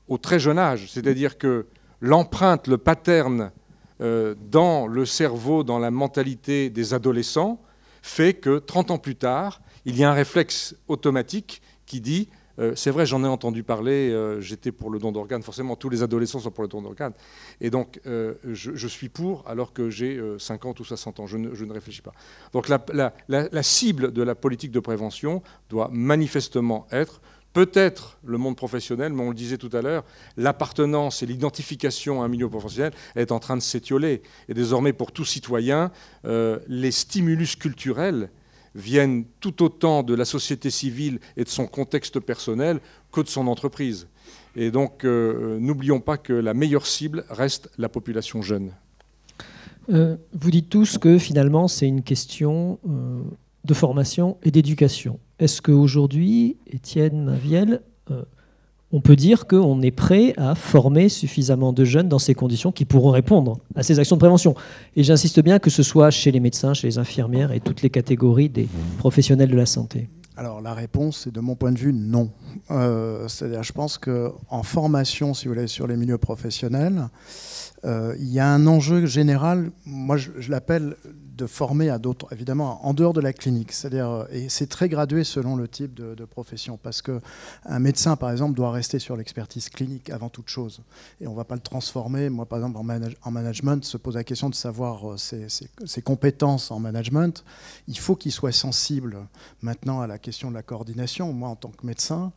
Au très jeune âge. C'est-à-dire que l'empreinte, le pattern dans le cerveau, dans la mentalité des adolescents, fait que 30 ans plus tard, il y a un réflexe automatique qui dit c'est vrai, j'en ai entendu parler, j'étais pour le don d'organes, forcément tous les adolescents sont pour le don d'organes, et donc je suis pour alors que j'ai 50 ou 60 ans, je ne réfléchis pas. Donc la cible de la politique de prévention doit manifestement être peut-être le monde professionnel, mais on le disait tout à l'heure, l'appartenance et l'identification à un milieu professionnel est en train de s'étioler, et désormais pour tout citoyen, les stimulus culturels viennent tout autant de la société civile et de son contexte personnel que de son entreprise. Et donc, n'oublions pas que la meilleure cible reste la population jeune. Vous dites tous que finalement, c'est une question de formation et d'éducation. Est-ce qu'aujourd'hui, Étienne Mainvielle, on peut dire qu'on est prêt à former suffisamment de jeunes dans ces conditions qui pourront répondre à ces actions de prévention? Et j'insiste bien que ce soit chez les médecins, chez les infirmières et toutes les catégories des professionnels de la santé. Alors la réponse, c'est de mon point de vue, non. C'est-à-dire, je pense qu'en formation, si vous voulez, sur les milieux professionnels, il y a un enjeu général, moi je l'appelle de former à d'autres, évidemment, en dehors de la clinique. C'est-à-dire, et c'est très gradué selon le type de profession, parce qu'un médecin, par exemple, doit rester sur l'expertise clinique avant toute chose. Et on ne va pas le transformer. Moi, par exemple, en management, se pose la question de savoir ses compétences en management. Il faut qu'il soit sensible maintenant à la question de la coordination. Moi, en tant que médecin,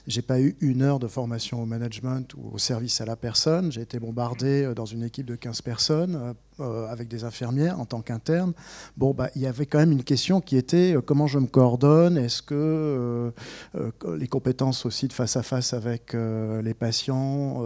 je n'ai pas eu 1 heure de formation au management ou au service à la personne. J'ai été bombardé dans une équipe de 15 personnes avec des infirmières en tant qu'interne. Bon, il y avait quand même une question qui était comment je me coordonne, est-ce que les compétences aussi de face à face avec les patients,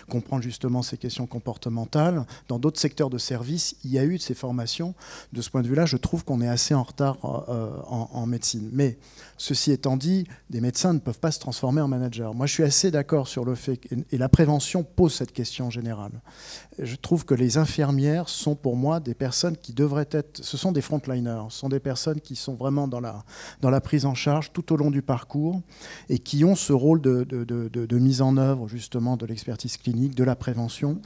comprendre justement ces questions comportementales. Dans d'autres secteurs de service, il y a eu de ces formations. De ce point de vue-là, je trouve qu'on est assez en retard en médecine. Mais ceci étant dit, des médecins ne peuvent pas se transformer en managers. Moi, je suis assez d'accord sur le fait, et la prévention pose cette question générale. Je trouve que les infirmières sont pour moi des personnes qui devraient être, ce sont des frontliners, ce sont des personnes qui sont vraiment dans la prise en charge tout au long du parcours et qui ont ce rôle de mise en œuvre justement de l'expertise clinique, de la prévention.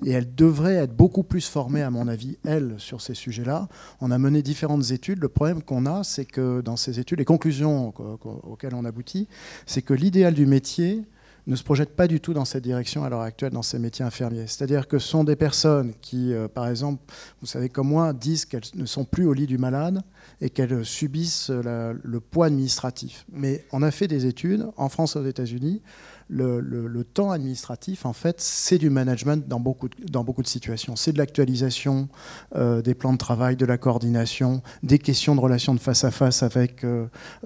Et elles devraient être beaucoup plus formées, à mon avis, elles, sur ces sujets-là. On a mené différentes études. Le problème qu'on a, c'est que dans ces études, les conclusions auxquelles on aboutit, c'est que l'idéal du métier ne se projettent pas du tout dans cette direction à l'heure actuelle dans ces métiers infirmiers. C'est-à-dire que ce sont des personnes qui, par exemple, vous savez comme moi, disent qu'elles ne sont plus au lit du malade et qu'elles subissent le poids administratif. Mais on a fait des études en France et aux États-Unis. Le temps administratif, en fait, c'est du management dans beaucoup de situations. C'est de l'actualisation des plans de travail, de la coordination, des questions de relations de face à face avec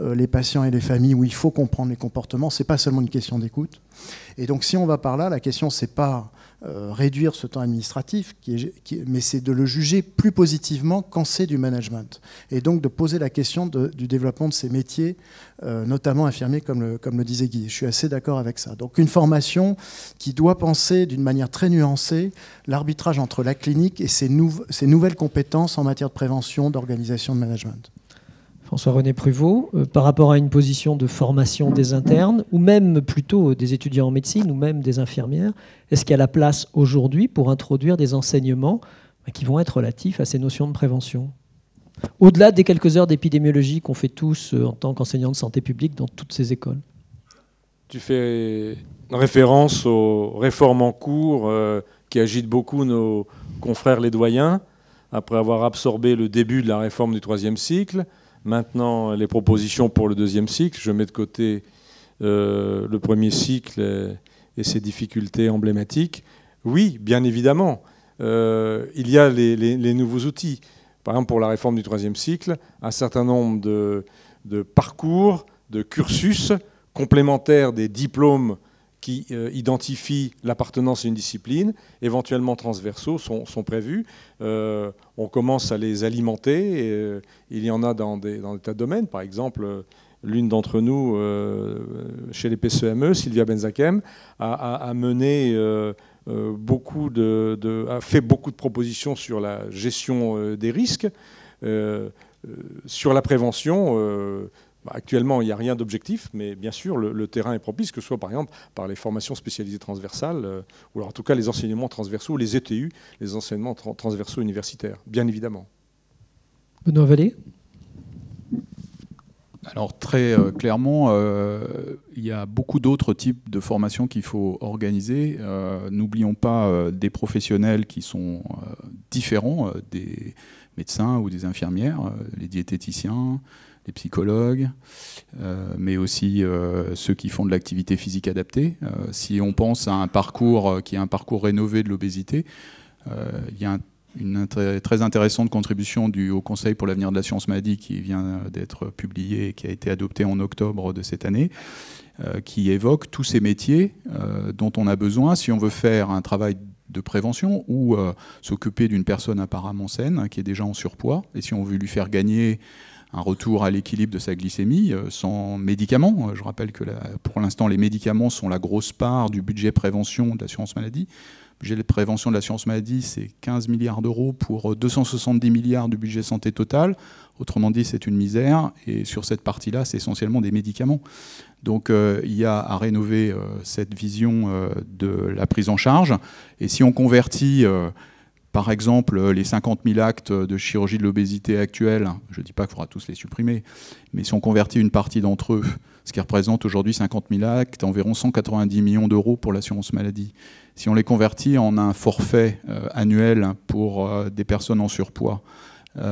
les patients et les familles où il faut comprendre les comportements. Ce n'est pas seulement une question d'écoute. Et donc, si on va par là, la question, ce n'est pas réduire ce temps administratif, mais c'est de le juger plus positivement quand c'est du management. Et donc, de poser la question du développement de ces métiers, notamment infirmiers, comme le disait Guy. Je suis assez d'accord avec ça. Donc, une formation qui doit penser d'une manière très nuancée l'arbitrage entre la clinique et ses nouvelles compétences en matière de prévention, d'organisation, de management. François-René Pruvot, par rapport à une position de formation des internes, ou même plutôt des étudiants en médecine, ou même des infirmières, est-ce qu'il y a la place aujourd'hui pour introduire des enseignements qui vont être relatifs à ces notions de prévention ? Au-delà des quelques heures d'épidémiologie qu'on fait tous en tant qu'enseignants de santé publique dans toutes ces écoles. Tu fais référence aux réformes en cours qui agitent beaucoup nos confrères les doyens, après avoir absorbé le début de la réforme du 3e cycle. Maintenant, les propositions pour le 2e cycle, je mets de côté le 1er cycle et ses difficultés emblématiques. Oui, bien évidemment, il y a les nouveaux outils. Par exemple, pour la réforme du 3e cycle, un certain nombre de parcours, de cursus complémentaires des diplômes qui identifient l'appartenance à une discipline, éventuellement transversaux, sont prévus. On commence à les alimenter. Il y en a dans des tas de domaines. Par exemple, l'une d'entre nous, chez les PCME, Sylvia Benzakem, a mené a fait beaucoup de propositions sur la gestion des risques, sur la prévention. Actuellement, il n'y a rien d'objectif, mais bien sûr, le terrain est propice, que ce soit par exemple par les formations spécialisées transversales, ou alors en tout cas les enseignements transversaux, les ETU, les enseignements transversaux universitaires, bien évidemment. Benoît Vallée ? Alors très clairement, il y a beaucoup d'autres types de formations qu'il faut organiser. N'oublions pas des professionnels qui sont différents, des médecins ou des infirmières, les diététiciens, les psychologues, mais aussi ceux qui font de l'activité physique adaptée. Si on pense à un parcours qui est un parcours rénové de l'obésité, il y a une très intéressante contribution du Haut Conseil pour l'avenir de la science maladie qui vient d'être publiée et qui a été adoptée en octobre de cette année, qui évoque tous ces métiers dont on a besoin si on veut faire un travail de prévention ou s'occuper d'une personne apparemment saine qui est déjà en surpoids, et si on veut lui faire gagner un retour à l'équilibre de sa glycémie sans médicaments. Je rappelle que pour l'instant, les médicaments sont la grosse part du budget prévention de l'assurance maladie. Le budget de prévention de l'assurance maladie, c'est 15 milliards d'euros pour 270 milliards du budget santé total. Autrement dit, c'est une misère. Et sur cette partie-là, c'est essentiellement des médicaments. Donc il y a à rénover cette vision de la prise en charge. Et si on convertit, par exemple, les 50 000 actes de chirurgie de l'obésité actuels, je ne dis pas qu'il faudra tous les supprimer, mais si on convertit une partie d'entre eux, ce qui représente aujourd'hui 50 000 actes, environ 190 millions d'euros pour l'assurance maladie. Si on les convertit en un forfait annuel pour des personnes en surpoids,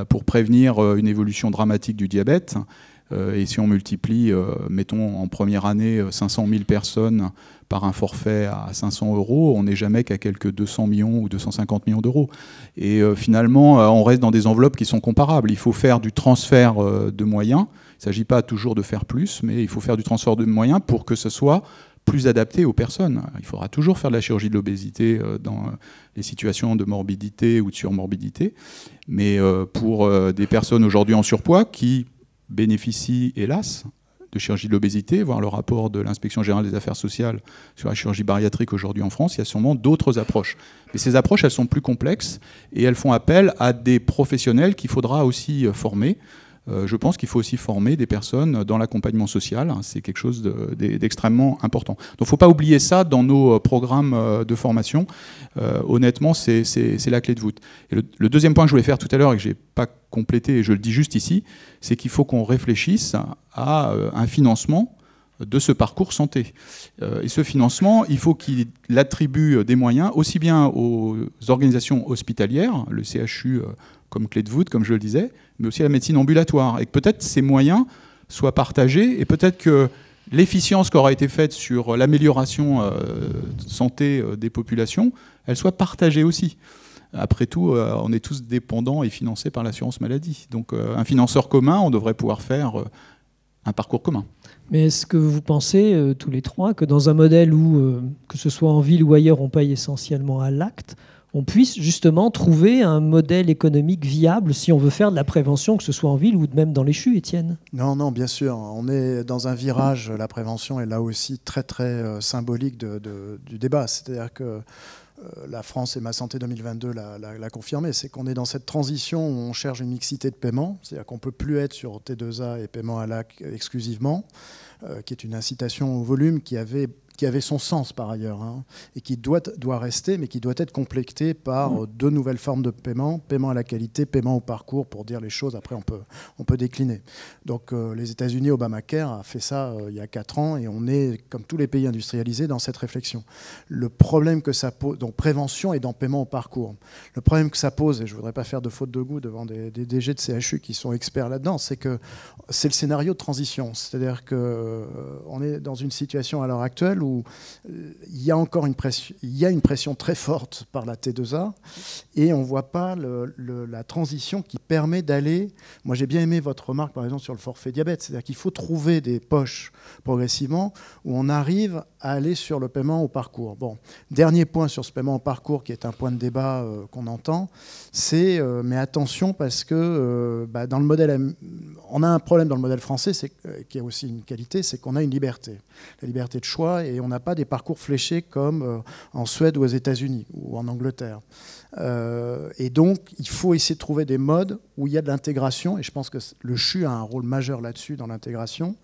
pour prévenir une évolution dramatique du diabète, et si on multiplie, mettons en première année, 500 000 personnes par un forfait à 500 euros, on n'est jamais qu'à quelques 200 millions ou 250 millions d'euros. Et finalement, on reste dans des enveloppes qui sont comparables. Il faut faire du transfert de moyens. Il ne s'agit pas toujours de faire plus, mais il faut faire du transfert de moyens pour que ce soit plus adapté aux personnes. Il faudra toujours faire de la chirurgie de l'obésité dans les situations de morbidité ou de surmorbidité. Mais pour des personnes aujourd'hui en surpoids qui bénéficient, hélas, de chirurgie de l'obésité, voir le rapport de l'Inspection générale des affaires sociales sur la chirurgie bariatrique aujourd'hui en France, il y a sûrement d'autres approches. Mais ces approches, elles sont plus complexes et elles font appel à des professionnels qu'il faudra aussi former. Je pense qu'il faut aussi former des personnes dans l'accompagnement social. C'est quelque chose d'extrêmement important. Donc il ne faut pas oublier ça dans nos programmes de formation. Honnêtement, c'est la clé de voûte. Et le deuxième point que je voulais faire tout à l'heure et que je n'ai pas complété, et je le dis juste ici, c'est qu'il faut qu'on réfléchisse à un financement de ce parcours santé. Et ce financement, il faut qu'il attribue des moyens aussi bien aux organisations hospitalières, le CHU comme clé de voûte, comme je le disais, mais aussi à la médecine ambulatoire. Et que peut-être ces moyens soient partagés et peut-être que l'efficience qui aura été faite sur l'amélioration de santé des populations, elle soit partagée aussi. Après tout, on est tous dépendants et financés par l'assurance maladie. Donc un financeur commun, on devrait pouvoir faire un parcours commun. Mais est-ce que vous pensez, tous les trois, que dans un modèle où, que ce soit en ville ou ailleurs, on paye essentiellement à l'acte, on puisse justement trouver un modèle économique viable si on veut faire de la prévention, que ce soit en ville ou même dans les CHU, Étienne? Non, bien sûr. On est dans un virage, la prévention est là aussi très très symbolique du débat. C'est-à-dire que la France et Ma Santé 2022 l'a confirmé, c'est qu'on est dans cette transition où on cherche une mixité de paiement, c'est-à-dire qu'on ne peut plus être sur T2A et paiement à l'acte exclusivement, qui est une incitation au volume qui avait son sens par ailleurs, hein, et qui doit rester, mais qui doit être complété par deux nouvelles formes de paiement, paiement à la qualité, paiement au parcours, pour dire les choses, après on peut décliner. Donc les États-Unis, Obamacare a fait ça il y a 4 ans, et on est, comme tous les pays industrialisés, dans cette réflexion. Le problème que ça pose, donc prévention et dans paiement au parcours, le problème que ça pose, et je ne voudrais pas faire de faute de goût devant des DG de CHU qui sont experts là-dedans, c'est que c'est le scénario de transition. C'est-à-dire qu'on est dans une situation à l'heure actuelle où il y a encore une pression très forte par la T2A et on ne voit pas la transition qui permet d'aller... Moi, j'ai bien aimé votre remarque, par exemple, sur le forfait diabète. C'est-à-dire qu'il faut trouver des poches progressivement où on arrive à aller sur le paiement au parcours. Bon, dernier point sur ce paiement au parcours, qui est un point de débat qu'on entend, c'est, mais attention, parce que dans le modèle... On a un problème dans le modèle français, qui a aussi une qualité, c'est qu'on a une liberté. La liberté de choix, et on n'a pas des parcours fléchés comme en Suède ou aux États-Unis ou en Angleterre. Et donc, il faut essayer de trouver des modes où il y a de l'intégration, et je pense que le CHU a un rôle majeur là-dessus, dans l'intégration,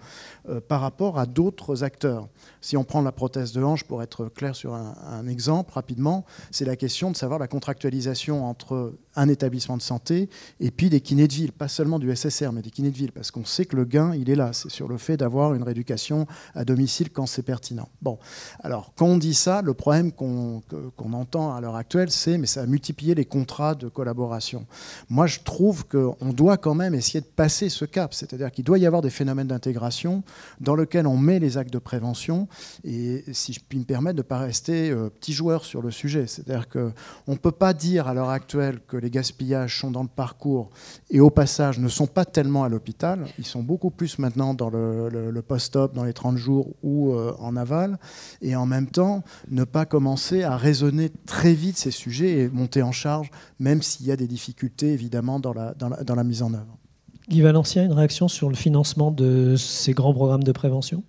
par rapport à d'autres acteurs. Si on prend la prothèse de hanche, pour être clair sur un exemple, rapidement, c'est la question de savoir la contractualisation entre un établissement de santé et puis des kinés de ville, pas seulement du SSR, mais des kinés de ville, parce qu'on sait que le gain, il est là, c'est sur le fait d'avoir une rééducation à domicile quand c'est pertinent. Bon, alors, quand on dit ça, le problème qu'on entend à l'heure actuelle, c'est, mais ça a multiplié les contrats de collaboration. Moi, je trouve qu'on doit quand même essayer de passer ce cap, c'est-à-dire qu'il doit y avoir des phénomènes d'intégration dans lesquels on met les actes de prévention, et si je puis me permettre de ne pas rester petit joueur sur le sujet, c'est-à-dire qu'on ne peut pas dire à l'heure actuelle que les gaspillages sont dans le parcours et au passage ne sont pas tellement à l'hôpital, ils sont beaucoup plus maintenant dans le post-op, dans les 30 jours ou en aval, et en même temps ne pas commencer à raisonner très vite ces sujets et monter en charge, même s'il y a des difficultés évidemment dans la mise en œuvre. Guy Valencien, une réaction sur le financement de ces grands programmes de prévention?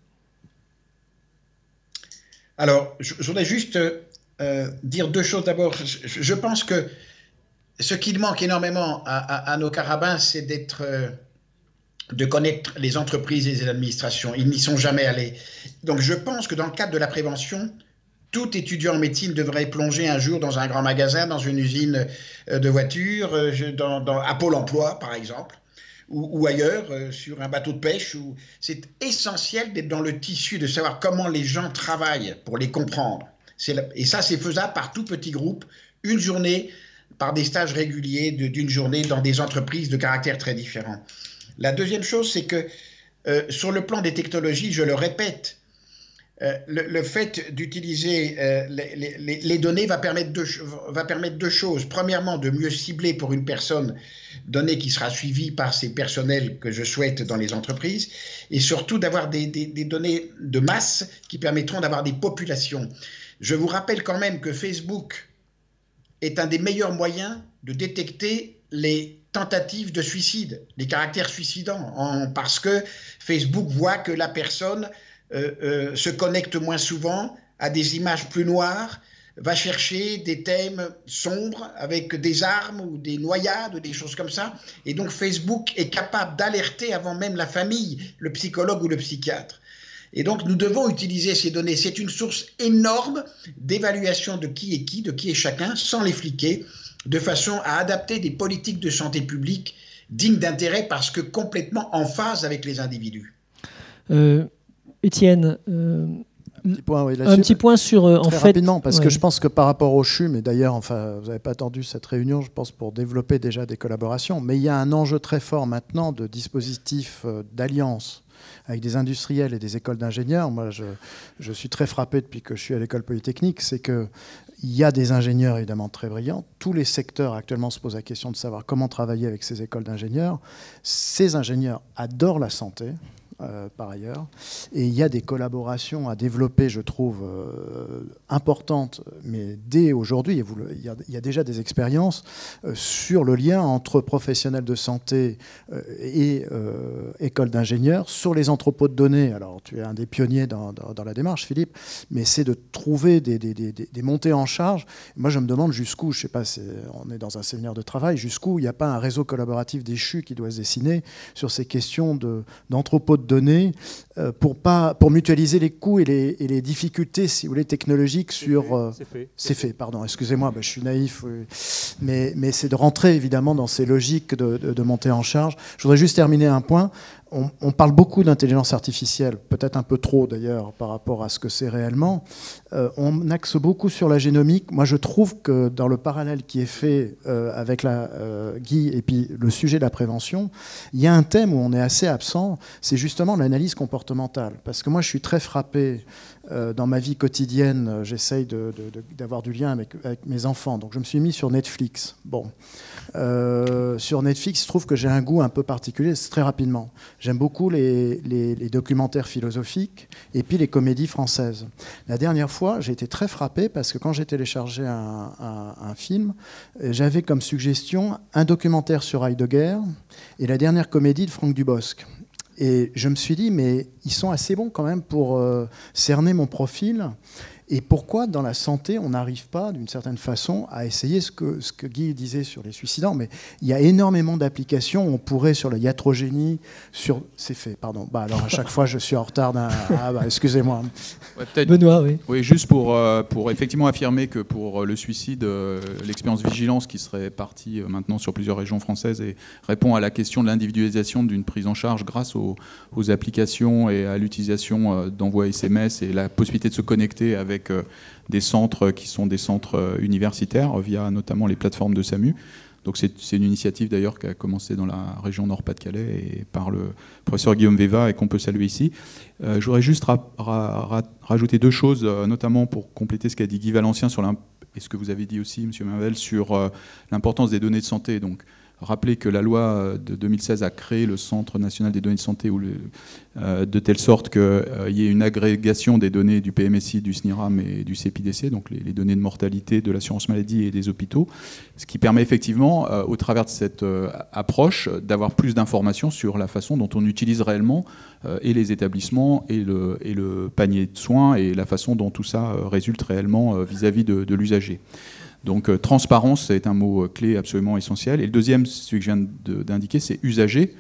Alors, je voudrais juste dire deux choses. D'abord, je pense que ce qui manque énormément à nos carabins, c'est de connaître les entreprises et les administrations. Ils n'y sont jamais allés. Donc je pense que dans le cadre de la prévention, tout étudiant en médecine devrait plonger un jour dans un grand magasin, dans une usine de voitures, à Pôle emploi par exemple, ou ailleurs, sur un bateau de pêche. C'est essentiel d'être dans le tissu, de savoir comment les gens travaillent pour les comprendre. Et ça, c'est faisable par tout petit groupe, une journée, par des stages réguliers d'une journée dans des entreprises de caractères très différents. La deuxième chose, c'est que sur le plan des technologies, je le répète, le fait d'utiliser les données va permettre deux choses. Premièrement, de mieux cibler pour une personne donnée qui sera suivie par ces personnels que je souhaite dans les entreprises, et surtout d'avoir des données de masse qui permettront d'avoir des populations. Je vous rappelle quand même que Facebook est un des meilleurs moyens de détecter les tentatives de suicide, les caractères suicidants, parce que Facebook voit que la personne se connecte moins souvent, a des images plus noires, va chercher des thèmes sombres avec des armes ou des noyades ou des choses comme ça. Et donc Facebook est capable d'alerter avant même la famille, le psychologue ou le psychiatre. Et donc nous devons utiliser ces données. C'est une source énorme d'évaluation de qui est chacun, sans les fliquer, de façon à adapter des politiques de santé publique dignes d'intérêt parce que complètement en phase avec les individus. Étienne, un petit point sur très rapidement, parce que je pense que par rapport au CHUM, et d'ailleurs, enfin, vous n'avez pas attendu cette réunion, je pense, pour développer déjà des collaborations, mais il y a un enjeu très fort maintenant de dispositifs d'alliance avec des industriels et des écoles d'ingénieurs. Moi, je suis très frappé depuis que je suis à l'école polytechnique, c'est qu'il y a des ingénieurs évidemment très brillants. Tous les secteurs actuellement se posent la question de savoir comment travailler avec ces écoles d'ingénieurs. Ces ingénieurs adorent la santé. Par ailleurs. Et il y a des collaborations à développer, je trouve, importantes, mais dès aujourd'hui, il y a déjà des expériences sur le lien entre professionnels de santé et écoles d'ingénieurs, sur les entrepôts de données. Alors, tu es un des pionniers dans la démarche, Philippe, mais c'est de trouver des montées en charge. Moi, je me demande jusqu'où, je ne sais pas, on est dans un séminaire de travail, jusqu'où il n'y a pas un réseau collaboratif des CHU qui doit se dessiner sur ces questions d'entrepôts de données pour mutualiser les coûts et les difficultés, si vous voulez, technologiques sur... C'est fait, pardon, excusez-moi, je suis naïf, mais c'est de rentrer évidemment dans ces logiques de montée en charge. Je voudrais juste terminer un point. On parle beaucoup d'intelligence artificielle, peut-être un peu trop d'ailleurs par rapport à ce que c'est réellement. On axe beaucoup sur la génomique. Moi, je trouve que dans le parallèle qui est fait avec Guy et puis le sujet de la prévention, il y a un thème où on est assez absent, c'est justement l'analyse comportementale. Parce que moi, je suis très frappé dans ma vie quotidienne. J'essaye d'avoir du lien avec mes enfants. Donc, je me suis mis sur Netflix. Bon. Sur Netflix, je trouve que j'ai un goût un peu particulier, c'est très rapidement. J'aime beaucoup les documentaires philosophiques et puis les comédies françaises. La dernière fois, j'ai été très frappé parce que quand j'ai téléchargé un film, j'avais comme suggestion un documentaire sur Heidegger et la dernière comédie de Franck Dubosc. Et je me suis dit, mais ils sont assez bons quand même pour cerner mon profil. Et pourquoi, dans la santé, on n'arrive pas, d'une certaine façon, à essayer ce que Guy disait sur les suicidants, mais il y a énormément d'applications. On pourrait, sur la iatrogénie, C'est fait, pardon. Alors, à chaque fois, je suis en retard excusez-moi. Ouais, Benoît, oui. Oui, juste pour effectivement affirmer que pour le suicide, l'expérience Vigilance, qui serait partie maintenant sur plusieurs régions françaises, et répond à la question de l'individualisation d'une prise en charge grâce aux applications et à l'utilisation d'envois SMS et la possibilité de se connecter avec des centres qui sont des centres universitaires via notamment les plateformes de SAMU. Donc c'est une initiative d'ailleurs qui a commencé dans la région Nord-Pas-de-Calais et par le professeur Guillaume Veva et qu'on peut saluer ici. Je voudrais juste rajouter deux choses, notamment pour compléter ce qu'a dit Guy Valencien et ce que vous avez dit aussi, M. Marvel, sur l'importance des données de santé. Donc rappeler que la loi de 2016 a créé le Centre national des données de santé de telle sorte qu'il y ait une agrégation des données du PMSI, du SNIRAM et du CEPIDC, donc les données de mortalité de l'assurance maladie et des hôpitaux, ce qui permet effectivement, au travers de cette approche, d'avoir plus d'informations sur la façon dont on utilise réellement et les établissements et le panier de soins et la façon dont tout ça résulte réellement vis-à-vis de l'usager. Donc transparence est un mot clé absolument essentiel. Et le deuxième, celui que je viens d'indiquer, c'est usager.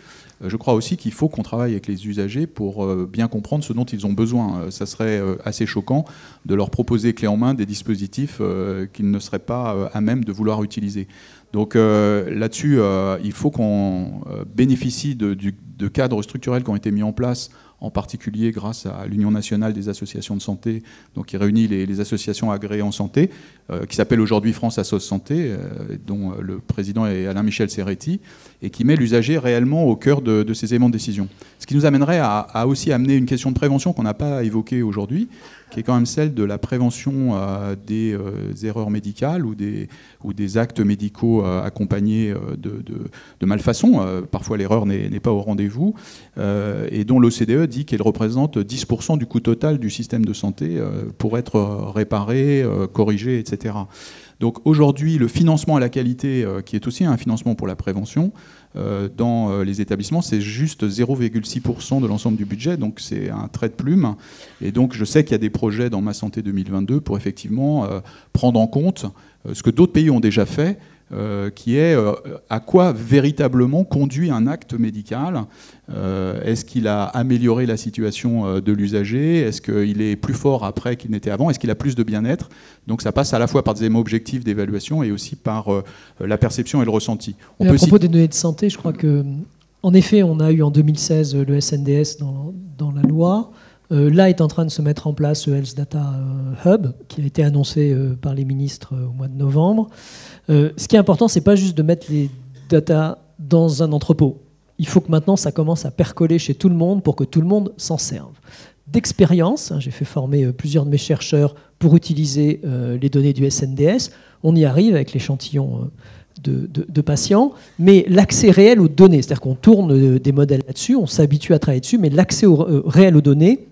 Je crois aussi qu'il faut qu'on travaille avec les usagers pour bien comprendre ce dont ils ont besoin. Ça serait assez choquant de leur proposer clé en main des dispositifs qu'ils ne seraient pas à même de vouloir utiliser. Donc là-dessus, il faut qu'on bénéficie de cadres structurels qui ont été mis en place, en particulier grâce à l'Union nationale des associations de santé, donc qui réunit les associations agréées en santé, qui s'appelle aujourd'hui France Assos Santé, dont le président est Alain-Michel Serretti, et qui met l'usager réellement au cœur de ces éléments de décision. Ce qui nous amènerait à aussi amener une question de prévention qu'on n'a pas évoquée aujourd'hui, qui est quand même celle de la prévention des erreurs médicales ou des actes médicaux accompagnés de malfaçon. Parfois l'erreur n'est pas au rendez-vous, et dont l'OCDE dit qu'elle représente 10% du coût total du système de santé pour être réparé, corrigé, etc. Donc aujourd'hui, le financement à la qualité, qui est aussi un financement pour la prévention, dans les établissements, c'est juste 0,6% de l'ensemble du budget, donc c'est un trait de plume. Et donc je sais qu'il y a des projets dans Ma Santé 2022 pour effectivement prendre en compte ce que d'autres pays ont déjà fait, qui est à quoi véritablement conduit un acte médical. Est-ce qu'il a amélioré la situation de l'usager? Est-ce qu'il est plus fort après qu'il n'était avant? Est-ce qu'il a plus de bien-être? Donc ça passe à la fois par des éléments objectifs d'évaluation et aussi par la perception et le ressenti. À propos des données de santé, je crois que, en effet, on a eu en 2016 le SNDS dans la loi. Là est en train de se mettre en place le Health Data Hub, qui a été annoncé par les ministres au mois de novembre. Ce qui est important, c'est pas juste de mettre les data dans un entrepôt. Il faut que maintenant ça commence à percoler chez tout le monde pour que tout le monde s'en serve. D'expérience, j'ai fait former plusieurs de mes chercheurs pour utiliser les données du SNDS. On y arrive avec l'échantillon de patients, mais l'accès réel aux données, c'est-à-dire qu'on tourne des modèles là-dessus, on s'habitue à travailler dessus, mais l'accès réel aux données,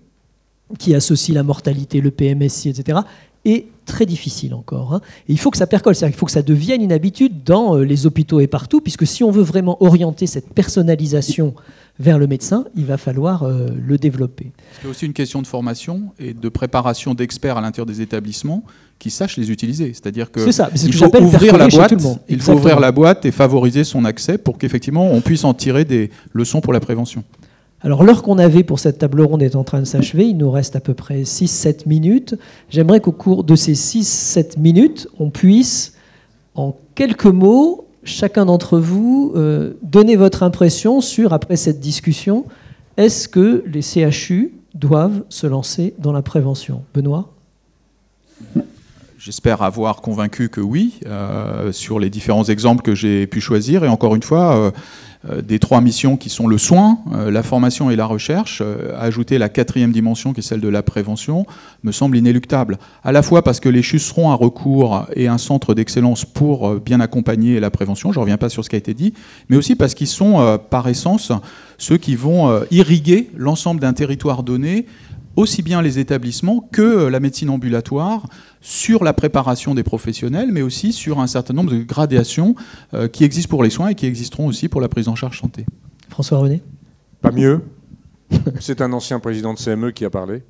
qui associe la mortalité, le PMSI, etc., est très difficile encore. Et il faut que ça percole, c'est-à-dire qu'il faut que ça devienne une habitude dans les hôpitaux et partout, puisque si on veut vraiment orienter cette personnalisation vers le médecin, il va falloir le développer. C'est aussi une question de formation et de préparation d'experts à l'intérieur des établissements qui sachent les utiliser. C'est-à-dire qu'il faut ouvrir la boîte, il faut ouvrir la boîte et favoriser son accès pour qu'effectivement on puisse en tirer des leçons pour la prévention. Alors l'heure qu'on avait pour cette table ronde est en train de s'achever, il nous reste à peu près 6-7 minutes. J'aimerais qu'au cours de ces 6-7 minutes, on puisse, en quelques mots, chacun d'entre vous, donner votre impression sur, après cette discussion, est-ce que les CHU doivent se lancer dans la prévention? Benoît ? J'espère avoir convaincu que oui, sur les différents exemples que j'ai pu choisir. Et encore une fois, des trois missions qui sont le soin, la formation et la recherche, ajouter la quatrième dimension qui est celle de la prévention, me semble inéluctable. À la fois parce que les CHU seront un recours et un centre d'excellence pour bien accompagner la prévention, je ne reviens pas sur ce qui a été dit, mais aussi parce qu'ils sont par essence ceux qui vont irriguer l'ensemble d'un territoire donné, aussi bien les établissements que la médecine ambulatoire, sur la préparation des professionnels, mais aussi sur un certain nombre de gradations qui existent pour les soins et qui existeront aussi pour la prise en charge santé. François René ? Pas mieux. C'est un ancien président de CME qui a parlé.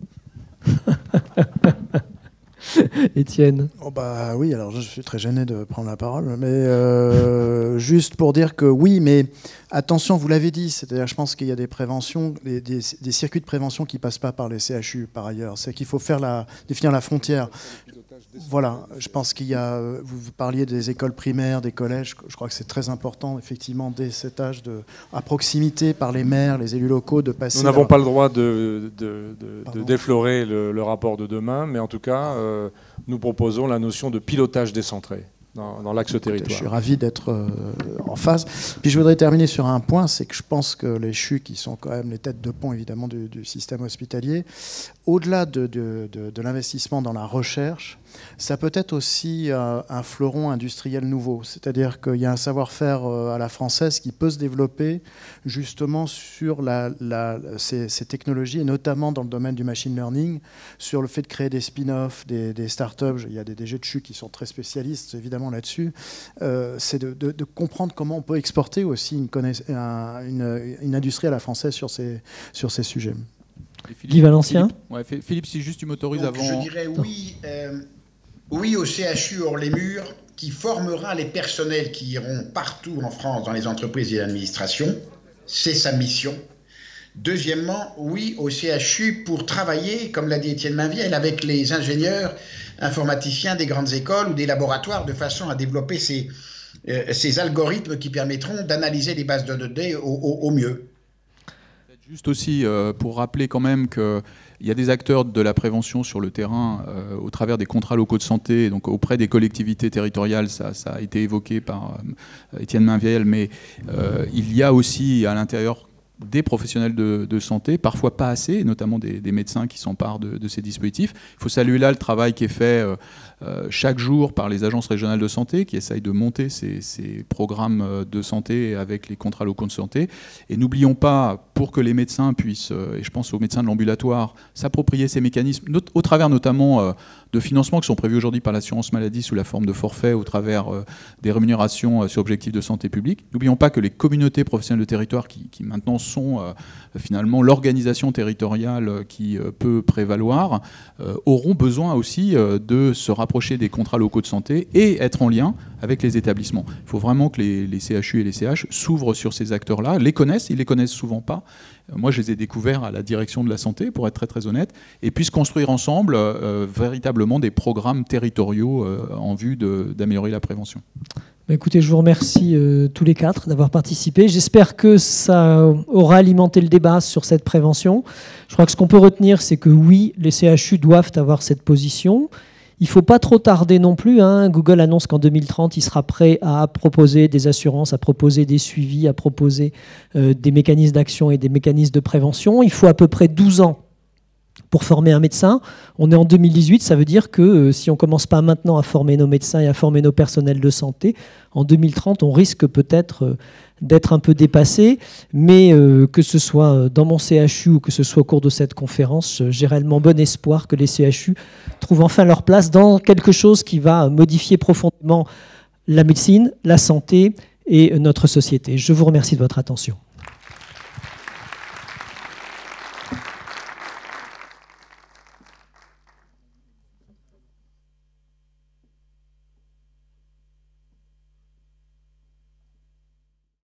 Étienne. Oui, alors je suis très gêné de prendre la parole, mais juste pour dire que oui, mais attention, vous l'avez dit, c'est-à-dire je pense qu'il y a des préventions, des circuits de prévention qui ne passent pas par les CHU par ailleurs. C'est qu'il faut définir la frontière. Voilà, je pense qu'il y a, vous parliez des écoles primaires, des collèges, je crois que c'est très important, effectivement, dès cet âge, à proximité par les maires, les élus locaux, de passer... Nous n'avons pas le droit de déflorer le rapport de demain, mais en tout cas, nous proposons la notion de pilotage décentré dans l'axe territoire. Je suis ravi d'être en phase. Puis je voudrais terminer sur un point, c'est que je pense que les CHU, qui sont quand même les têtes de pont, évidemment, du système hospitalier, au-delà de l'investissement dans la recherche, ça peut être aussi un fleuron industriel nouveau. C'est-à-dire qu'il y a un savoir-faire à la française qui peut se développer justement sur ces technologies, et notamment dans le domaine du machine learning, sur le fait de créer des spin-offs, des startups. Il y a des DG de CHU qui sont très spécialistes, évidemment, là-dessus. C'est de comprendre comment on peut exporter aussi une industrie à la française sur ces sujets. Guy Valencien. Philippe, si juste tu m'autorises avant... Je dirais oui, oui au CHU hors les murs, qui formera les personnels qui iront partout en France dans les entreprises et l'administration. C'est sa mission. Deuxièmement, oui au CHU pour travailler, comme l'a dit Étienne Mainvielle, avec les ingénieurs informaticiens des grandes écoles ou des laboratoires de façon à développer ces algorithmes qui permettront d'analyser les bases de données au mieux. Juste aussi pour rappeler quand même qu'il y a des acteurs de la prévention sur le terrain au travers des contrats locaux de santé, donc auprès des collectivités territoriales, ça a été évoqué par Étienne Mainvielle, mais il y a aussi à l'intérieur des professionnels de santé, parfois pas assez, notamment des médecins qui s'emparent de ces dispositifs. Il faut saluer là le travail qui est fait chaque jour par les agences régionales de santé qui essayent de monter ces programmes de santé avec les contrats locaux de santé. Et n'oublions pas, pour que les médecins puissent, et je pense aux médecins de l'ambulatoire, s'approprier ces mécanismes, au travers notamment de financements qui sont prévus aujourd'hui par l'assurance maladie sous la forme de forfaits, au travers des rémunérations sur objectifs de santé publique. N'oublions pas que les communautés professionnelles de territoire qui maintenant sont finalement l'organisation territoriale qui peut prévaloir, auront besoin aussi de se rapprocher des contrats locaux de santé et être en lien avec les établissements. Il faut vraiment que les CHU et les CH s'ouvrent sur ces acteurs-là, les connaissent, ils les connaissent souvent pas. Moi, je les ai découverts à la direction de la santé, pour être très très honnête, et puissent construire ensemble véritablement des programmes territoriaux en vue d'améliorer la prévention. Écoutez, je vous remercie tous les quatre d'avoir participé. J'espère que ça aura alimenté le débat sur cette prévention. Je crois que ce qu'on peut retenir, c'est que oui, les CHU doivent avoir cette position. Il ne faut pas trop tarder non plus. Google annonce qu'en 2030, il sera prêt à proposer des assurances, à proposer des suivis, à proposer des mécanismes d'action et des mécanismes de prévention. Il faut à peu près 12 ans pour former un médecin. On est en 2018, ça veut dire que si on ne commence pas maintenant à former nos médecins et à former nos personnels de santé, en 2030, on risque peut-être d'être un peu dépassé, mais que ce soit dans mon CHU ou que ce soit au cours de cette conférence, j'ai réellement bon espoir que les CHU trouvent enfin leur place dans quelque chose qui va modifier profondément la médecine, la santé et notre société. Je vous remercie de votre attention.